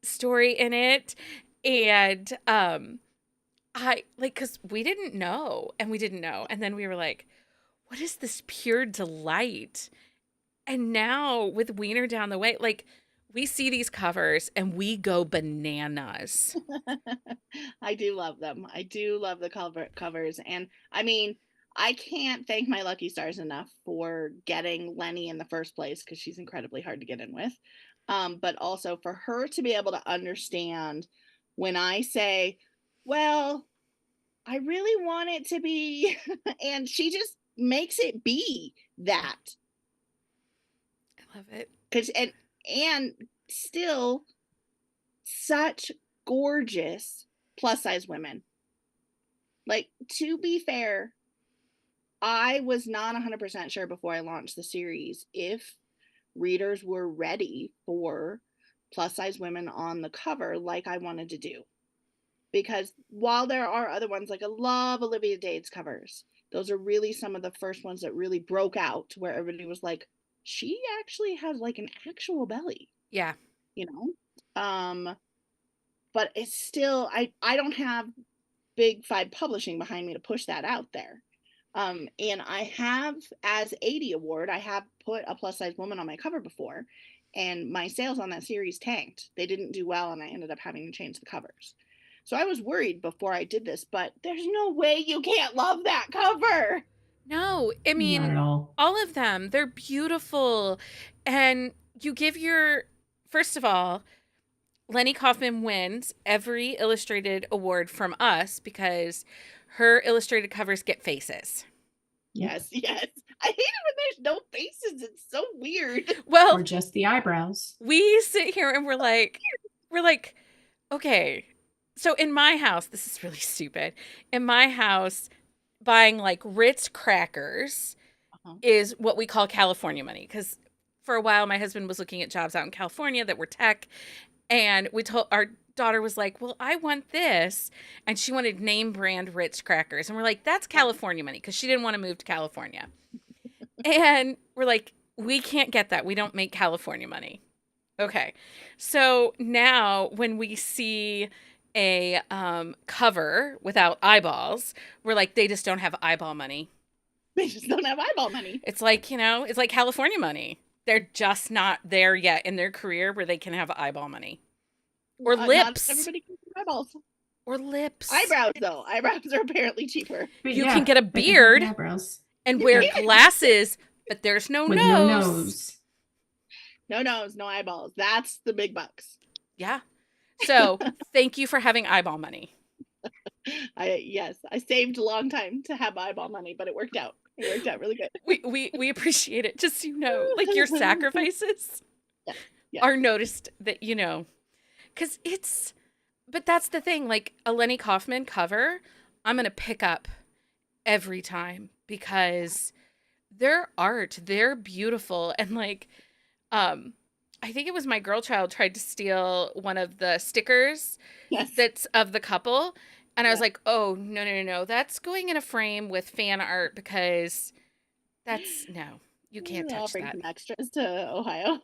story in it. And I like, because we didn't know and we didn't know. And then we were like, what is this pure delight? And now with Wiener Down the Way, like we see these covers and we go bananas. I do love them. I do love the covers. And I mean, I can't thank my lucky stars enough for getting Lenny in the first place, because she's incredibly hard to get in with. But also for her to be able to understand when I say, well, I really want it to be, and she just makes it be that. I love it. And still such gorgeous plus size women. Like, to be fair, I was not 100% sure before I launched the series if readers were ready for plus size women on the cover like I wanted to do. Because while there are other ones, like I love Olivia Dade's covers, those are really some of the first ones that really broke out, where everybody was like, she actually has like an actual belly. Yeah. You know? But it's still, I don't have Big Five Publishing behind me to push that out there. And I have, as 80 Award, I have put a plus size woman on my cover before, and my sales on that series tanked. They didn't do well, and I ended up having to change the covers. So I was worried before I did this, but there's no way you can't love that cover. No, I mean, not at all. All of them, they're beautiful. And you give first of all, Lenny Kaufman wins every illustrated award from us because her illustrated covers get faces. Yes. I hate it when there's no faces. It's so weird. Well, or just the eyebrows. We sit here and we're like, okay. So in my house, this is really stupid. In my house, buying like Ritz crackers is what we call California money. Because for a while, my husband was looking at jobs out in California that were tech. And our daughter was like, well, I want this. And she wanted name brand Ritz crackers. And we're like, that's California money, because she didn't want to move to California. And we're like, we can't get that. We don't make California money. Okay. So now when we see a cover without eyeballs, we're like, they just don't have eyeball money. They just don't have eyeball money. It's like, it's like California money. They're just not there yet in their career where they can have eyeball money. Or lips. Not everybody can have eyeballs. Or lips. Eyebrows, though. Eyebrows are apparently cheaper. But you can get a beard and wear glasses, but there's no with nose. no nose. No nose, no eyeballs. That's the big bucks. Yeah. So thank you for having eyeball money. Yes, I saved a long time to have eyeball money, but it worked out. It worked out really good. We appreciate it. Just so you know, like your sacrifices are noticed that, because but that's the thing, like a Lenny Kaufman cover, I'm going to pick up every time because their art, they're beautiful. And like, I think it was my girl child tried to steal one of the stickers that's of the couple. And I was like, oh, no. That's going in a frame with fan art because no, you can't touch bring that. Some extras to Ohio.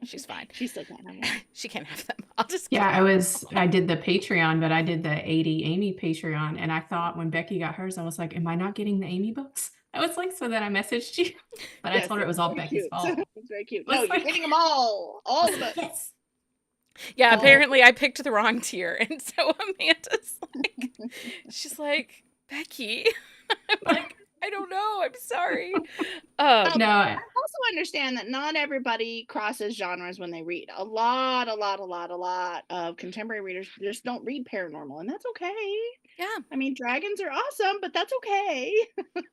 She's fine. She still can't have them. She can't have them. I'll just I did the Patreon, but I did the 80 Amy Patreon. And I thought when Becky got hers, I was like, am I not getting the Amy books? I was like, so then I messaged you. But I told her it was all Becky's fault. It's very cute. No, you're getting them all of them. Yes. Yeah, apparently I picked the wrong tier. And so Amanda's like, she's like, Becky. I'm like, I don't know. I'm sorry. No, I also understand that not everybody crosses genres when they read. A lot of contemporary readers just don't read paranormal, and that's okay. Yeah. I mean, dragons are awesome, but that's okay.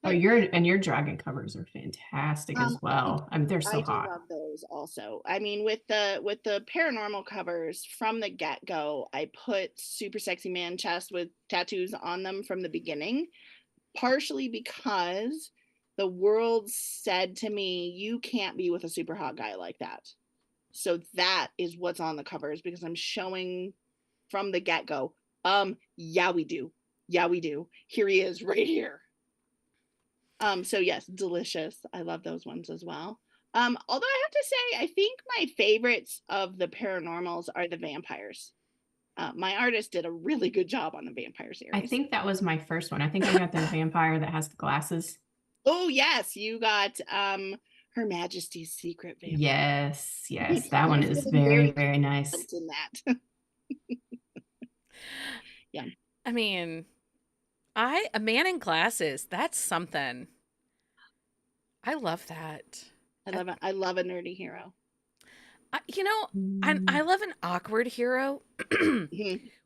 your dragon covers are fantastic as well. I mean, they're so hot. I love those also. I mean, with the paranormal covers from the get-go, I put super sexy man chest with tattoos on them from the beginning. Partially because the world said to me, you can't be with a super hot guy like that. So that is what's on the covers because I'm showing from the get-go. Yeah, we do. Here he is right here. So yes, delicious. I love those ones as well. Although I have to say, I think my favorites of the paranormals are the vampires. My artist did a really good job on the vampire series. I think that was my first one. I think I got the vampire that has the glasses. Oh, yes. You got Her Majesty's Secret Vampire. Yes. That one is very, very nice. In that. Yeah. I mean, a man in glasses, that's something. I love that. I love a nerdy hero. I love an awkward hero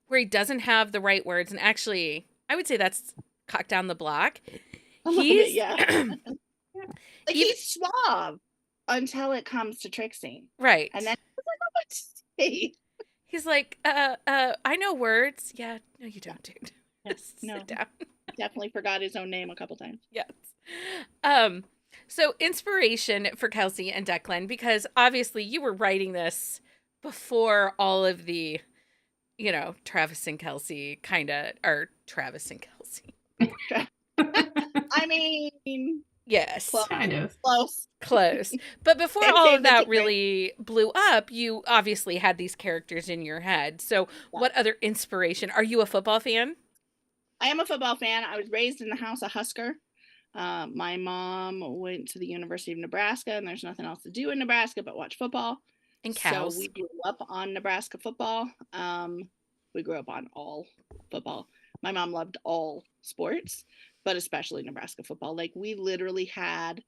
where he doesn't have the right words. And actually, I would say that's Cock Down the Block. He's suave until it comes to Trixie. Right. And then he's like, oh, what to say? He's like, I know words. Yeah, no, you don't, dude. Just sit down. Definitely forgot his own name a couple times. Yes. So inspiration for Kelsey and Declan, because obviously you were writing this before all of the, Travis and Kelsey or Travis and Kelsey. I mean, yes. Close. But before all of that really blew up, you obviously had these characters in your head. So what other inspiration? Are you a football fan? I am a football fan. I was raised in the house of Husker. My mom went to the University of Nebraska, and there's nothing else to do in Nebraska but watch football. And cows. So we grew up on Nebraska football. We grew up on all football. My mom loved all sports, but especially Nebraska football. Like, we literally had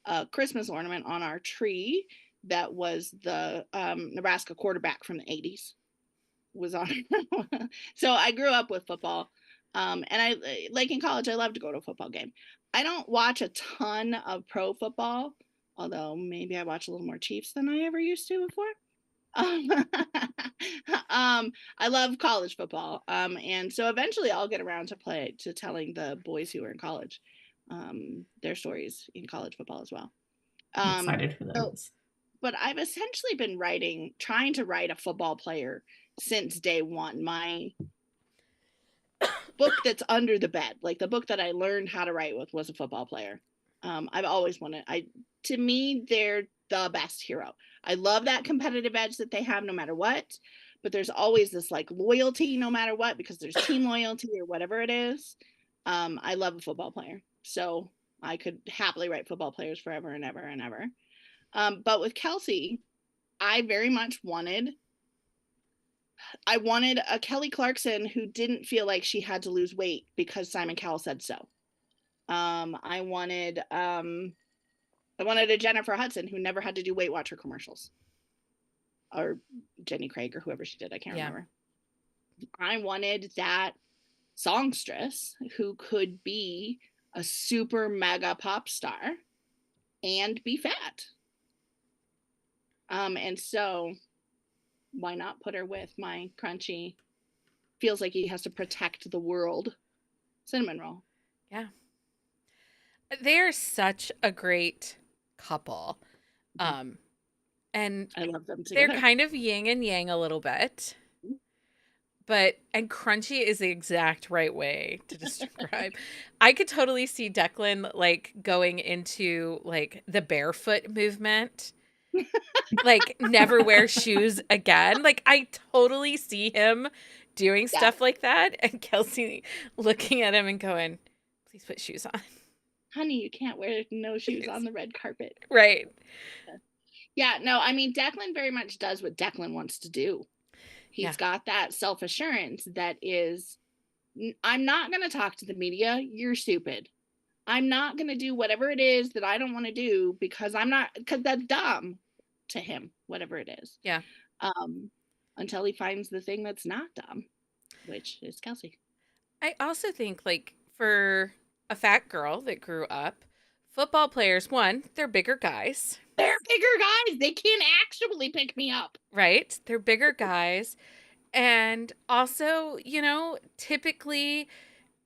a Christmas ornament on our tree that was the Nebraska quarterback from the 80s was on it. So I grew up with football. And I, like in college, I love to go to a football game. I don't watch a ton of pro football, although maybe I watch a little more Chiefs than I ever used to before. I love college football. And so eventually I'll get around to telling the boys who are in college their stories in college football as well. I'm excited for those. But I've essentially been trying to write a football player since day one. My book that's under the bed, like the book that I learned how to write with, was a football player. I've always wanted, to me, they're the best hero. I love that competitive edge that they have no matter what, but there's always this like loyalty no matter what, because there's team loyalty or whatever it is. I love a football player. So I could happily write football players forever and ever and ever. But with Kelsey, I very much wanted a Kelly Clarkson who didn't feel like she had to lose weight because Simon Cowell said so. I wanted a Jennifer Hudson who never had to do Weight Watcher commercials, or Jenny Craig or whoever she did. I can't remember. I wanted that songstress who could be a super mega pop star and be fat. And so why not put her with my crunchy, feels like he has to protect the world cinnamon roll? Yeah. They're such a great couple. And I love them together. They're kind of yin and yang a little bit. And crunchy is the exact right way to describe. I could totally see Declan like going into like the barefoot movement. Like never wear shoes again. Like I totally see him doing stuff like that, and Kelsey looking at him and going, please put shoes on. Honey, you can't wear no shoes on the red carpet. Right. Yeah, no, I mean, Declan very much does what Declan wants to do. He's got that self-assurance that is, I'm not going to talk to the media. You're stupid. I'm not going to do whatever it is that I don't want to do because that's dumb to him, whatever it is. Yeah. Until he finds the thing that's not dumb, which is Kelsey. I also think like for a fat girl that grew up, football players, one, they're bigger guys. They're bigger guys. They can't actually pick me up. Right? They're bigger guys. And also, you know, typically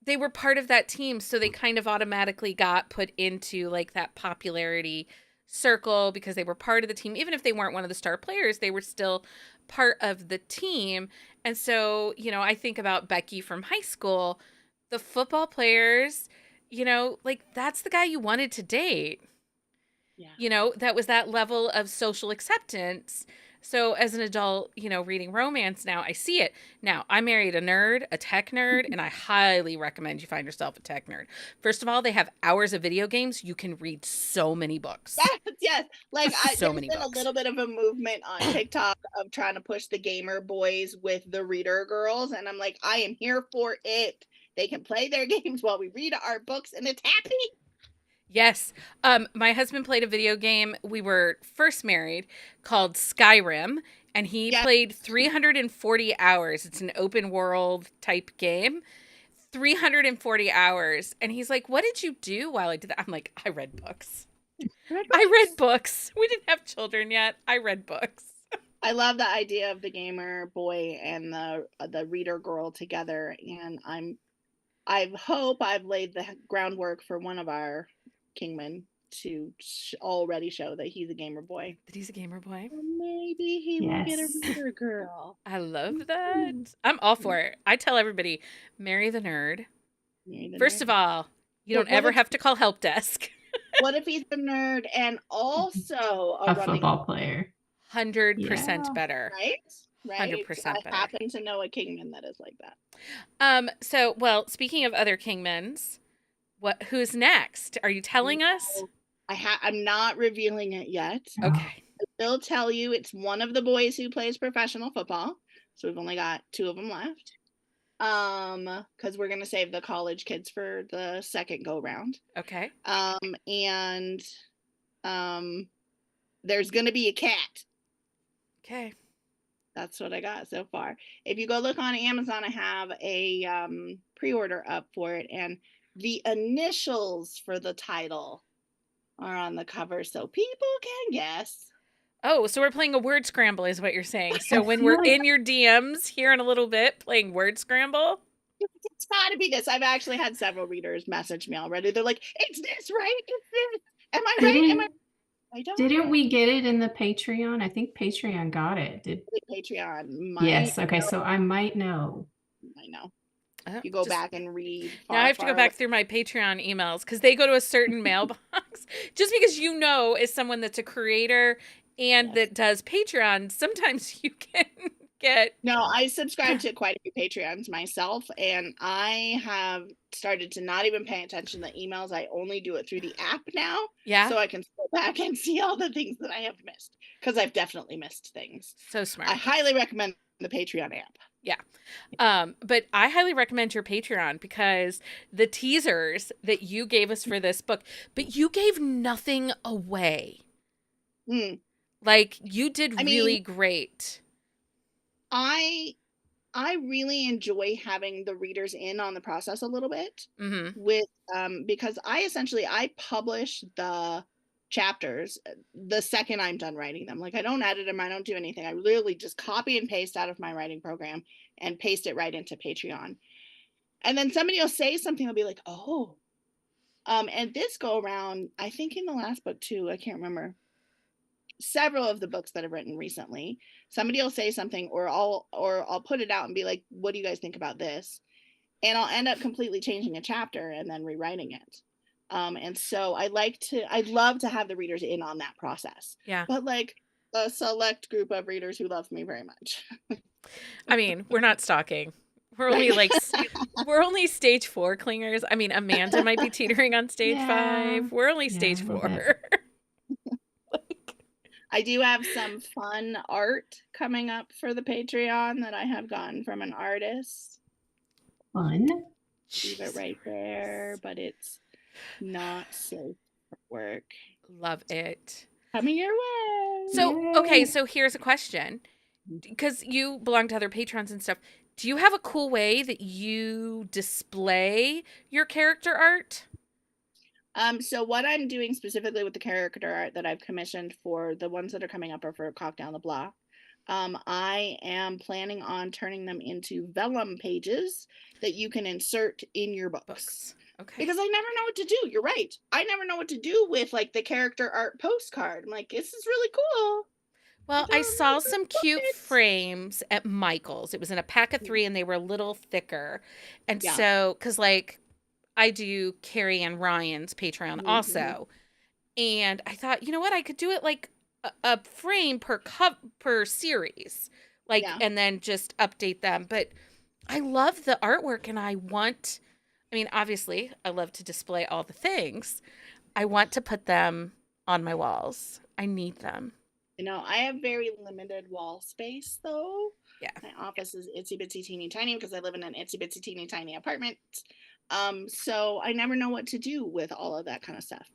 they were part of that team. So they kind of automatically got put into like that popularity circle because they were part of the team. Even if they weren't one of the star players, they were still part of the team. And so, you know, I think about Becky from high school, the football players, you know, like that's the guy you wanted to date. Yeah. You know, that was that level of social acceptance. So as an adult, you know, reading romance now, I see it. Now, I married a nerd, a tech nerd, and I highly recommend you find yourself a tech nerd. First of all, they have hours of video games. You can read so many books. Yes. Like there's been a little bit of a movement on TikTok of trying to push the gamer boys with the reader girls. And I'm like, I am here for it. They can play their games while we read our books, and it's happy. Yes. My husband played a video game. We were first married called Skyrim, and he played 340 hours. It's an open world type game. 340 hours. And he's like, what did you do while I did that? I'm like, I read books. I read books. We didn't have children yet. I read books. I love the idea of the gamer boy and the reader girl together. And I hope I've laid the groundwork for one of our Kingman to already show that he's a gamer boy. That he's a gamer boy? Or maybe he will get a reader girl. I love that. I'm all for it. I tell everybody, marry the nerd. First of all, you don't ever have to call help desk. What if he's a nerd and also a football player? 100% better. Right? 100% better. I happen to know a Kingman that is like that. So, well, speaking of other Kingmans, who's next? Are you telling us? I'm not revealing it yet. Okay. I will tell you it's one of the boys who plays professional football. So we've only got 2 of them left. Because we're gonna save the college kids for the second go round. Okay. And there's gonna be a cat. Okay. That's what I got so far. If you go look on Amazon, I have a pre-order up for it, and the initials for the title are on the cover so people can guess. Oh, so we're playing a word scramble is what you're saying. So when we're in your DMs here in a little bit playing word scramble? It's gotta be this. I've actually had several readers message me already. They're like, it's this, right? It's this. Am I right? Didn't we get it in the Patreon? I think Patreon got it. Patreon yes. Okay, so I might know. I know. You go back and read. Now I have to go back through my Patreon emails because they go to a certain mailbox. Just because you know, as someone that's a creator and that does Patreon, sometimes you can get. No, I subscribe to quite a few Patreons myself, and I have started to not even pay attention to the emails. I only do it through the app now, Yeah. so I can go back and see all the things that I have missed, because I've definitely missed things. So smart. I highly recommend the Patreon app. Yeah. But I highly recommend your Patreon because the teasers that you gave us for this book, but you gave nothing away. Like, you did really great. I really enjoy having the readers in on the process a little bit with because I publish the chapters the second I'm done writing them. Like, I don't edit them, I don't do anything. I literally just copy and paste out of my writing program and paste it right into Patreon. And then somebody will say something, I'll be like, oh. And this go around, I think in the last book too, I can't remember. Several of the books that I've written recently, somebody will say something, or I'll put it out and be like, what do you guys think about this? And I'll end up completely changing a chapter and then rewriting it. And so I'd love to have the readers in on that process. Yeah. But like a select group of readers who love me very much. I mean, we're not stalking. We're only we're only stage 4 clingers. I mean, Amanda might be teetering on stage 5. We're only stage 4. I do have some fun art coming up for the Patreon that I have gotten from an artist. Fun. Leave it right there, but it's not safe for work. Love it. Coming your way. So, okay, so here's a question. Because you belong to other patrons and stuff, do you have a cool way that you display your character art? So what I'm doing specifically with the character art that I've commissioned for the ones that are coming up are for Cocktail on the Block. I am planning on turning them into vellum pages that you can insert in your books. Okay. Because I never know what to do. You're right. I never know what to do with like the character art postcard. I'm like, this is really cool. Well, I saw some cute frames at Michael's. It was in a pack of 3 and they were a little thicker. And so, because like I do Carrie and Ryan's Patreon also. And I thought, you know what? I could do it like a frame per series. Like, and then just update them. But I love the artwork and I mean, obviously, I love to display all the things. I want to put them on my walls. I need them. You know, I have very limited wall space, though. Yeah. My office is itsy bitsy teeny tiny because I live in an itsy bitsy teeny tiny apartment. So I never know what to do with all of that kind of stuff.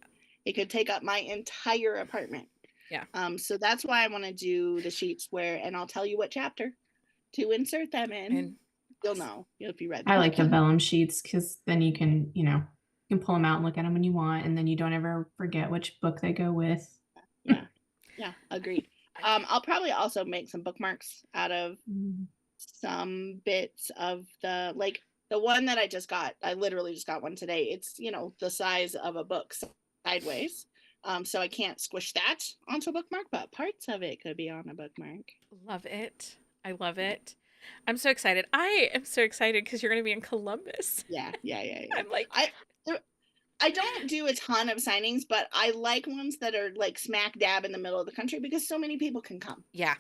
It could take up my entire apartment. Yeah. So that's why I want to do the sheets and I'll tell you what chapter to insert them in. And you'll know if you read them. I like the vellum sheets because then you can, you can pull them out and look at them when you want, and then you don't ever forget which book they go with. Yeah. Yeah, agreed. I'll probably also make some bookmarks out of some bits of the one that I just got. I literally just got one today. It's, the size of a book sideways. So I can't squish that onto a bookmark, but parts of it could be on a bookmark. Love it. I love it. I'm so excited. I am so excited because you're going to be in Columbus. Yeah. I'm like... I don't do a ton of signings, but I like ones that are like smack dab in the middle of the country because so many people can come. Yeah.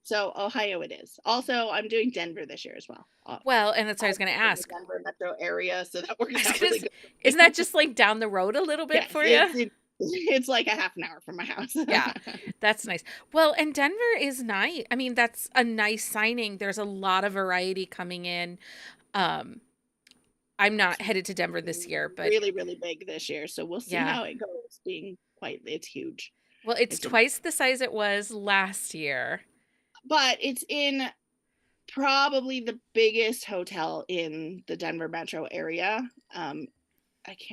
So Ohio it is. Also, I'm doing Denver this year as well. Well, and that's what I was going to ask. Denver metro area, so that works out really good. Isn't that just like down the road a little bit for you? It's like a half an hour from my house. Yeah, that's nice. Well, and Denver is nice. I mean, that's a nice signing. There's a lot of variety coming in. I'm not headed to Denver this year, but really, really big this year. So we'll see how it goes. It's huge. Well, it's twice the size it was last year. But it's in probably the biggest hotel in the Denver metro area.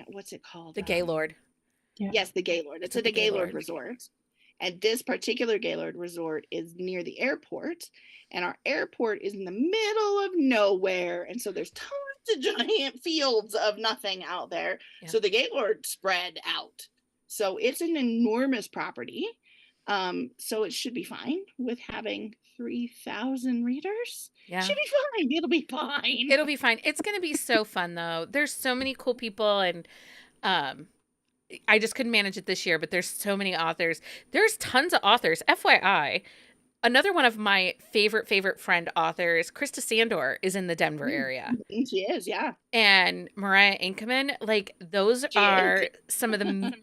What's it called? The Gaylord. Yeah. Yes, the Gaylord. It's at the Gaylord Resort. And this particular Gaylord Resort is near the airport. And our airport is in the middle of nowhere. And so there's tons of giant fields of nothing out there. Yeah. So the Gaylord spread out. So it's an enormous property. So it should be fine with having 3,000 readers. Yeah. Should be fine. It'll be fine. It'll be fine. It's going to be so fun, though. There's so many cool people, and I just couldn't manage it this year, but there's so many authors. There's tons of authors. FYI, Another one of my favorite friend authors, Krista Sandor, is in the Denver area. She is, yeah. And Mariah Inkeman, like those are some of the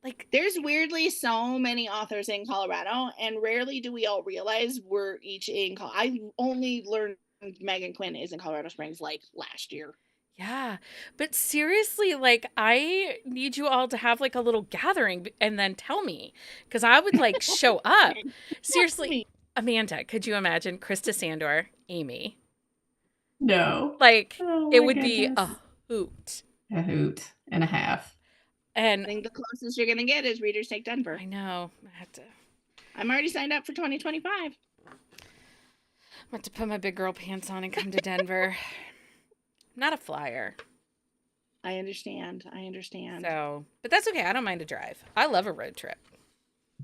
like. There's weirdly so many authors in Colorado, and rarely do we all realize we're each in. I only learned Megan Quinn is in Colorado Springs like last year. Yeah, but seriously, like I need you all to have like a little gathering and then tell me, because I would like show up. Seriously, Amanda, could you imagine Krista Sandor, Amy? No. Like Oh, it my would be goodness. a hoot. A hoot and a half. And I think the closest you're gonna get is Readers Take Denver. I know. I have to. I'm already signed up for 2025. I'm about to put my big girl pants on and come to Denver. I'm not a flyer. I understand. So, but that's okay. I don't mind a drive. I love a road trip.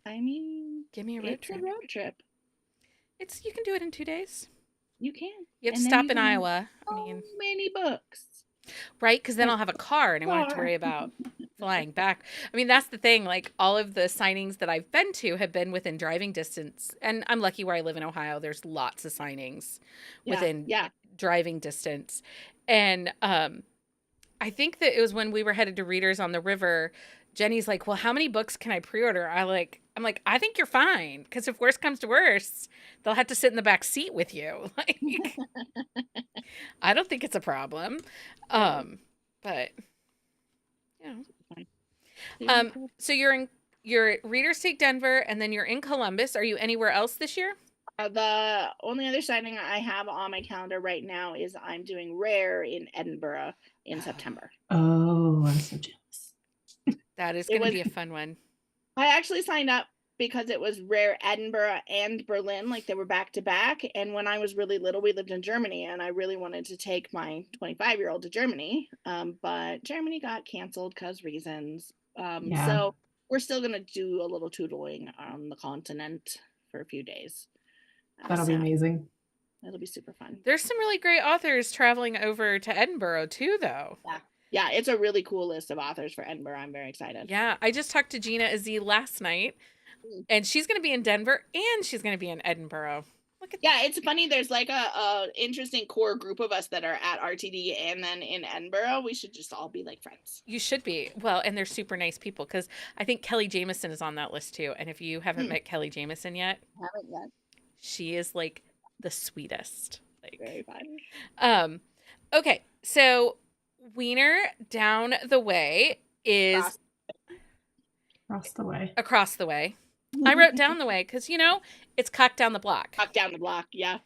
I mean, Give me a road trip. It's a road trip. You can do it in 2 days. You can. You have to stop in Iowa. So many books. Right? Because then I'll have a car and I won't have to worry about flying back. I mean, that's the thing. Like all of the signings that I've been to have been within driving distance. And I'm lucky where I live in Ohio. There's lots of signings within driving distance. And I think that it was when we were headed to Readers on the River. Jenny's like, well, how many books can I pre-order? I'm like, I think you're fine. Because if worst comes to worst, they'll have to sit in the back seat with you. Like, I don't think it's a problem. But, you know. So you're at Readers Take Denver, and then you're in Columbus. Are you anywhere else this year? The only other signing I have on my calendar right now is I'm doing Rare in Edinburgh in September. Oh, I'm so jealous. That is going to be a fun one. I actually signed up because it was Rare Edinburgh and Berlin, like they were back to back. And when I was really little, we lived in Germany, and I really wanted to take my 25-year-old to Germany. But Germany got canceled because reasons. So we're still going to do a little tootling on the continent for a few days. That'll be amazing. It'll be super fun. There's some really great authors traveling over to Edinburgh too, though. Yeah, it's a really cool list of authors for Edinburgh. I'm very excited. Yeah, I just talked to Gina Azee last night, and she's going to be in Denver and she's going to be in Edinburgh. Look at that. It's funny. There's like a interesting core group of us that are at RTD and then in Edinburgh. We should just all be like friends. You should be. Well, and they're super nice people, because I think Kelly Jamieson is on that list too. And if you haven't met Kelly Jamieson yet, she is like the sweetest. Like, very fun. Okay, so Wiener Down the Way is across the way. Across the way. I wrote down the way because, it's Cock Down the Block. Cock Down the Block, yeah.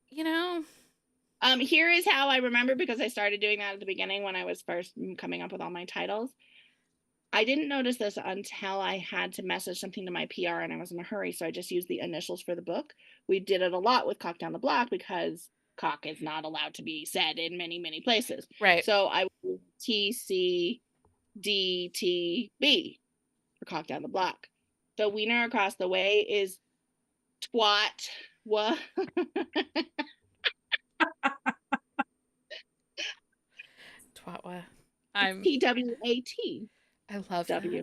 Here is how I remember, because I started doing that at the beginning when I was first coming up with all my titles. I didn't notice this until I had to message something to my PR and I was in a hurry, so I just used the initials for the book. We did it a lot with Cock Down the Block because cock is not allowed to be said in many, many places. Right. So I would TCDTB for Cock Down the Block. So Wiener Across the Way is twat. What? Twatwa. I'm TWAT. I love W.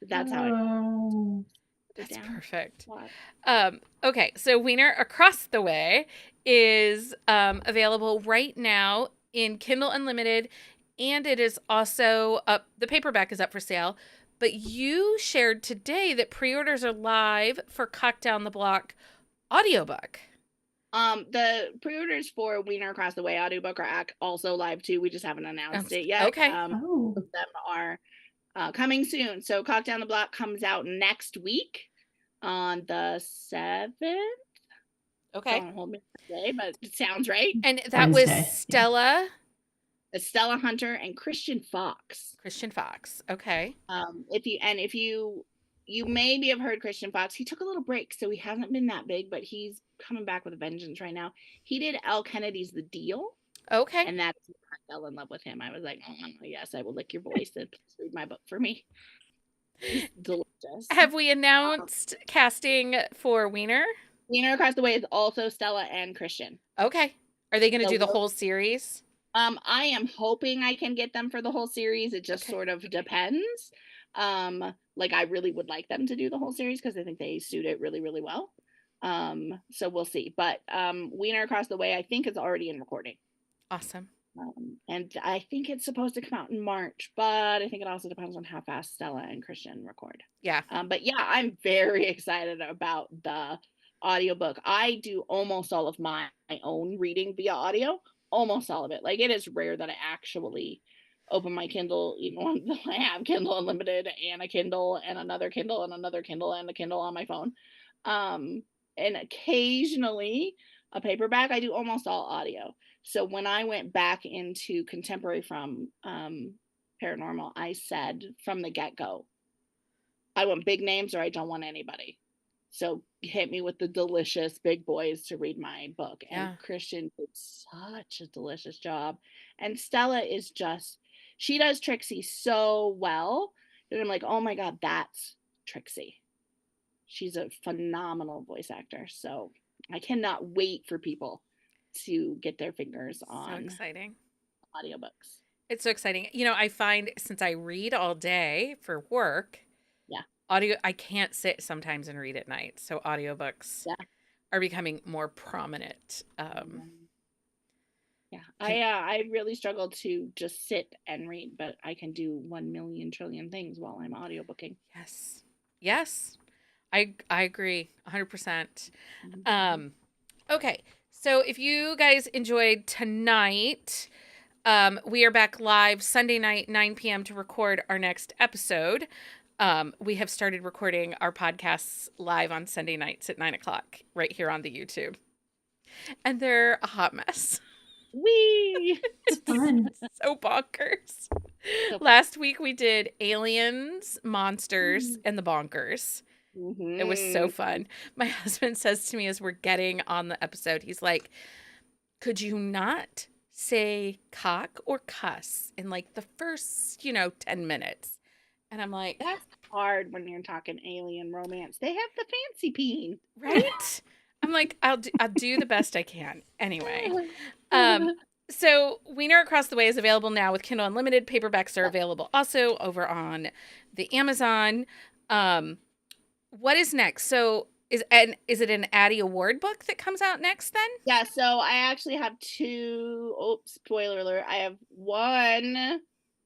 That. That's how it. That's perfect. Okay, so Wiener Across the Way is available right now in Kindle Unlimited, and it is also up. The paperback is up for sale. But you shared today that pre-orders are live for Cock Down the Block audiobook. The pre-orders for Wiener Across the Way audiobook are also live too. We just haven't announced it yet. Okay. Both of them are coming soon. So Cock Down the Block comes out next week on the 7th. Okay. Don't hold me today, but it sounds right. And that Wednesday. was Stella. Stella Hunter and Christian Fox. Christian Fox. Okay. If you maybe have heard Christian Fox. He took a little break, so he hasn't been that big, but he's coming back with a vengeance right now. He did Al Kennedy's The Deal. Okay. And that's when I fell in love with him. I was like, oh, yes, I will lick your voice and please read my book for me. It's delicious. Have we announced casting for Wiener? Wiener Across the Way is also Stella and Christian. Okay. Are they going to do the whole series? I am hoping I can get them for the whole series. It just sort of depends. I really would like them to do the whole series because I think they suit it really, really well. So we'll see. But Wiener Across the Way, I think, is already in recording. Awesome. And I think it's supposed to come out in March, but I think it also depends on how fast Stella and Christian record. Yeah. But yeah, I'm very excited about the audiobook. I do almost all of my own reading via audio, almost all of it. Like, it is rare that I actually open my Kindle. I have Kindle Unlimited and a Kindle and another Kindle and another Kindle and a Kindle on my phone. And occasionally a paperback. I do almost all audio. So when I went back into contemporary from paranormal, I said from the get-go, I want big names or I don't want anybody. So hit me with the delicious big boys to read my book. Yeah. And Christian did such a delicious job. And Stella is just, she does Trixie so well that I'm like, oh my God, that's Trixie. She's a phenomenal voice actor. So I cannot wait for people to get their fingers on So exciting. audiobooks. It's so exciting. I find since I read all day for work, Yeah. I can't sit sometimes and read at night. So audiobooks are becoming more prominent. Yeah. I really struggle to just sit and read, but I can do 1,000,000 trillion things while I'm audiobooking. Yes. Yes. I agree 100%. Okay. So if you guys enjoyed tonight, we are back live Sunday night, 9 p.m. to record our next episode. We have started recording our podcasts live on Sunday nights at 9 o'clock right here on the YouTube. And they're a hot mess. Wee! It's fun. So bonkers. Last week we did aliens, monsters, and the bonkers. It was so fun. My husband says to me as we're getting on the episode, he's like, could you not say cock or cuss in like the first, 10 minutes? And I'm like, that's hard when you're talking alien romance. They have the fancy peen. Right? I'm like, I'll do the best I can. Anyway. So Wiener Across the Way is available now with Kindle Unlimited. Paperbacks are available also over on the Amazon. What is next? So is it an Addie Award book that comes out next then? Yeah, so I actually have two. Oops, spoiler alert. I have one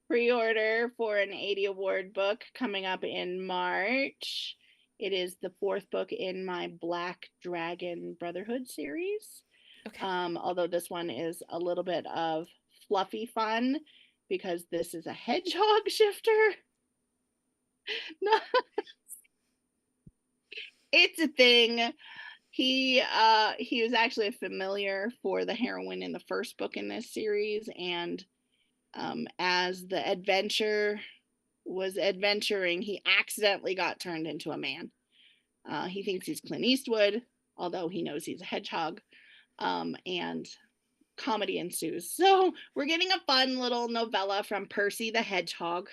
pre-order for an Addie Award book coming up in March. It is the fourth book in my Black Dragon Brotherhood series. Okay. Although this one is a little bit of fluffy fun because this is a hedgehog shifter. No. It's a thing. He was actually a familiar for the heroine in the first book in this series, and as the adventure was adventuring, he accidentally got turned into a man. He thinks he's Clint Eastwood, although he knows he's a hedgehog, and comedy ensues. So we're getting a fun little novella from Percy the Hedgehog.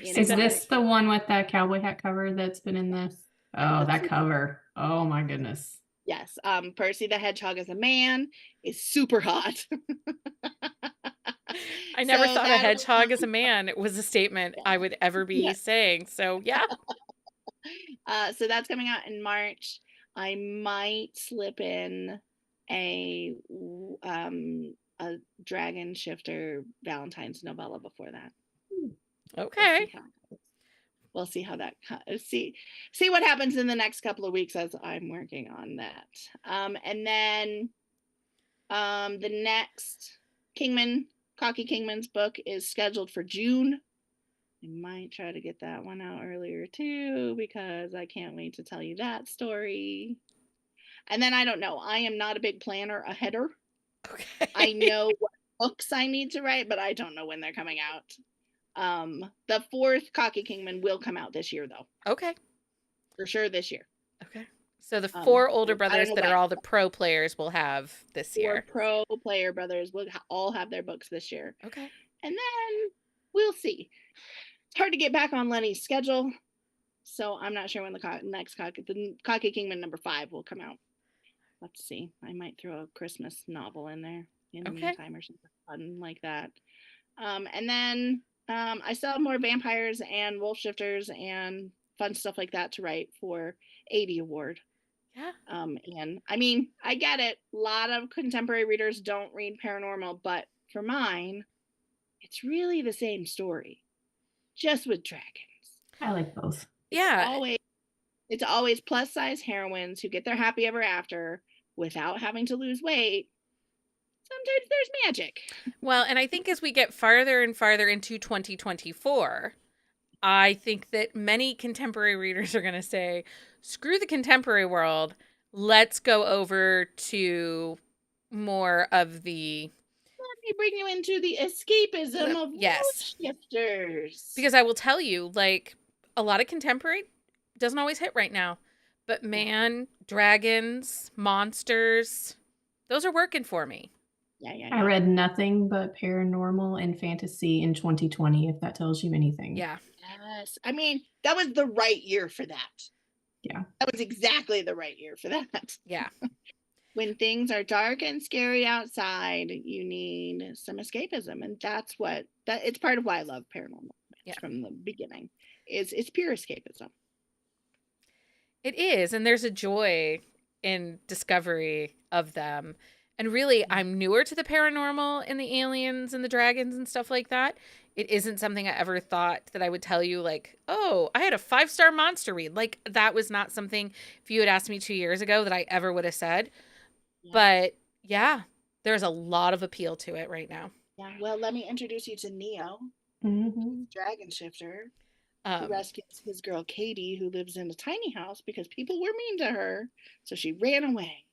Is this the one with that cowboy hat cover that's been in this? Oh, that cover. Oh my goodness. Yes. Percy the Hedgehog as a man is super hot. I never thought a hedgehog as a man was a statement I would ever be saying. So yeah. So that's coming out in March. I might slip in a dragon shifter Valentine's novella before that. Okay. We'll see how that see what happens in the next couple of weeks as I'm working on that. And then the next Cocky Kingman's book is scheduled for June. I might try to get that one out earlier too, because I can't wait to tell you that story. And then I don't know. I am not a big planner aheader. Okay. I know what books I need to write, but I don't know when they're coming out. The fourth Cocky Kingman will come out this year, though. Okay. For sure this year. Okay. So the four older brothers that are all the pro players will have this year. Pro player brothers will all have their books this year. Okay. And then we'll see. It's hard to get back on Lenny's schedule, so I'm not sure when the Cocky Kingman number 5 will come out. Let's see. I might throw a Christmas novel in there in the meantime or something fun like that. And then I still have more vampires and wolf shifters and fun stuff like that to write for Addie Award. Yeah. And I mean, I get it. A lot of contemporary readers don't read paranormal, but for mine, it's really the same story, just with dragons. I like both. Yeah. It's always plus size heroines who get their happy ever after without having to lose weight. Sometimes there's magic. Well, and I think as we get farther and farther into 2024, I think that many contemporary readers are going to say, screw the contemporary world. Let's go over to more of the. Let me bring you into the escapism of yes. world shifters. Because I will tell you, like, a lot of contemporary doesn't always hit right now. But man, dragons, monsters, those are working for me. Yeah. I read nothing but paranormal and fantasy in 2020, if that tells you anything. Yeah. Yes. I mean, that was the right year for that. Yeah. That was exactly the right year for that. Yeah. When things are dark and scary outside, you need some escapism. And it's part of why I love paranormal from the beginning. It's pure escapism. It is. And there's a joy in discovery of them. And really, I'm newer to the paranormal and the aliens and the dragons and stuff like that. It isn't something I ever thought that I would tell you, like, oh, I had a 5-star monster read. Like, that was not something, if you had asked me 2 years ago, that I ever would have said. Yeah. But yeah, there's a lot of appeal to it right now. Yeah. Well, let me introduce you to Neo, dragon shifter, who rescues his girl Katie, who lives in a tiny house because people were mean to her. So she ran away.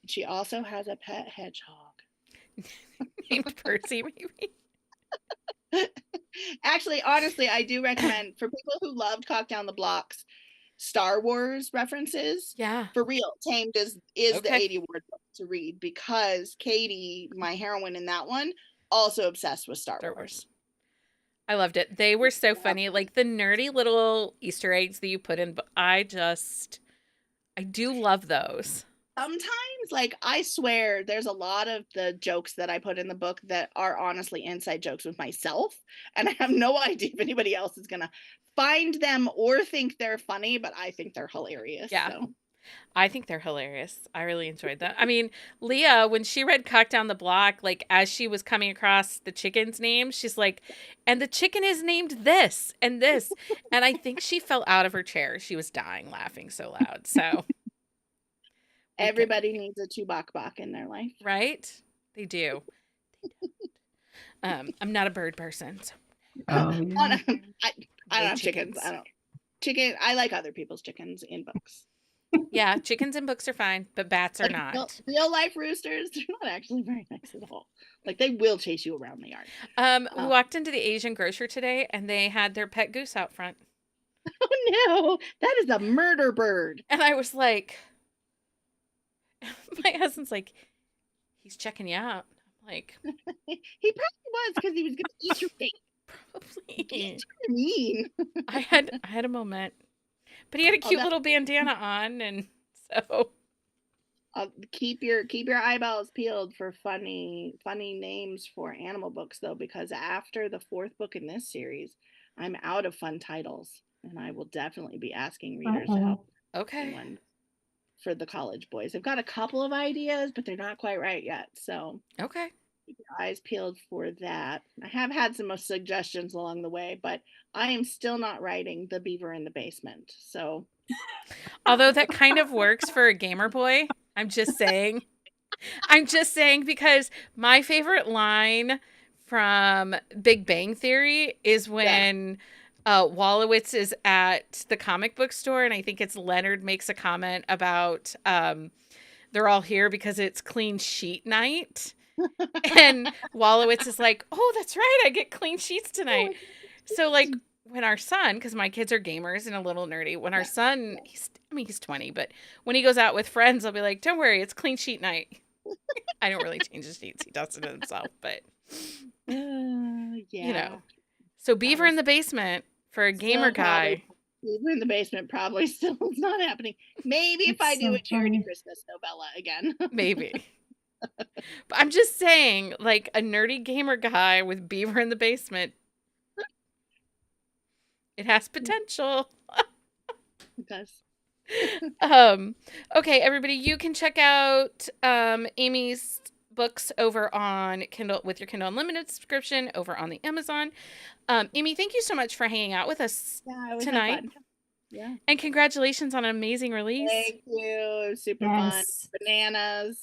She also has a pet hedgehog. Named Percy, maybe? Actually, honestly, I do recommend, for people who loved Cock Down the Block's Star Wars references, for real, Tamed is the 80 award book to read, because Katie, my heroine in that one, also obsessed with Star Wars. I loved it. They were so funny. Like the nerdy little Easter eggs that you put in, I do love those. Sometimes, like, I swear there's a lot of the jokes that I put in the book that are honestly inside jokes with myself, and I have no idea if anybody else is gonna find them or think they're funny, but I think they're hilarious. Yeah. So. I think they're hilarious. I really enjoyed that. I mean, Leah, when she read Cock Down the Block, like as she was coming across the chicken's name, she's like, and the chicken is named this and this. And I think she fell out of her chair. She was dying laughing so loud. So everybody needs a Chewbacca in their life. Right? They do. I'm not a bird person. So. Oh, yeah. I don't have chickens. I like other people's chickens in books. Yeah, chickens in books are fine, but bats are not. Real life roosters, they're not actually very nice at all. Like, they will chase you around the yard. We walked into the Asian grocer today, and they had their pet goose out front. Oh no, that is a murder bird. And I was like, my husband's like, he's checking you out. I'm like, he probably was, because he was going to eat your face. Probably. He's mean. I had a moment. But he had a cute little bandana on, and so keep your eyeballs peeled for funny names for animal books, though, because after the 4th book in this series, I'm out of fun titles, and I will definitely be asking readers to help. Okay. For the college boys, I've got a couple of ideas, but they're not quite right yet. So okay. Keep your eyes peeled for that. I have had some suggestions along the way, but I am still not writing The Beaver in the Basement. So, although that kind of works for a gamer boy, I'm just saying because my favorite line from Big Bang Theory is when Wallowitz is at the comic book store, and I think it's Leonard makes a comment about they're all here because it's clean sheet night. And Wallowitz is like, oh, that's right, I get clean sheets tonight. So like when our son, because my kids are gamers and a little nerdy, when our son, he's 20, but when he goes out with friends, I'll be like, don't worry, it's clean sheet night. I don't really change the sheets. He does it himself, but you know. So Beaver in the Basement for a gamer guy. Beaver in the Basement probably still is not happening. Maybe if I do a charity Christmas novella again. Maybe. But I'm just saying, like, a nerdy gamer guy with Beaver in the Basement, it has potential. It does. Okay, everybody, you can check out Amy's books over on Kindle with your Kindle Unlimited subscription over on the Amazon. Amy, thank you so much for hanging out with us tonight. Fun. Yeah. And congratulations on an amazing release. Thank you. It was super fun. Bananas.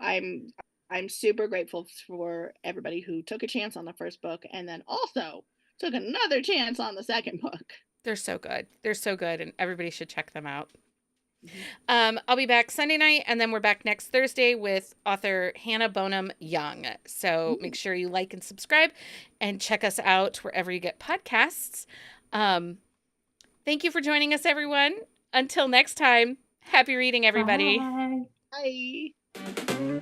I'm super grateful for everybody who took a chance on the first book and then also took another chance on the second book. They're so good. They're so good, and everybody should check them out. I'll be back Sunday night, and then we're back next Thursday with author Hannah Bonham Young. So make sure you like and subscribe and check us out wherever you get podcasts. Thank you for joining us, everyone. Until next time, happy reading, everybody. Bye. Bye.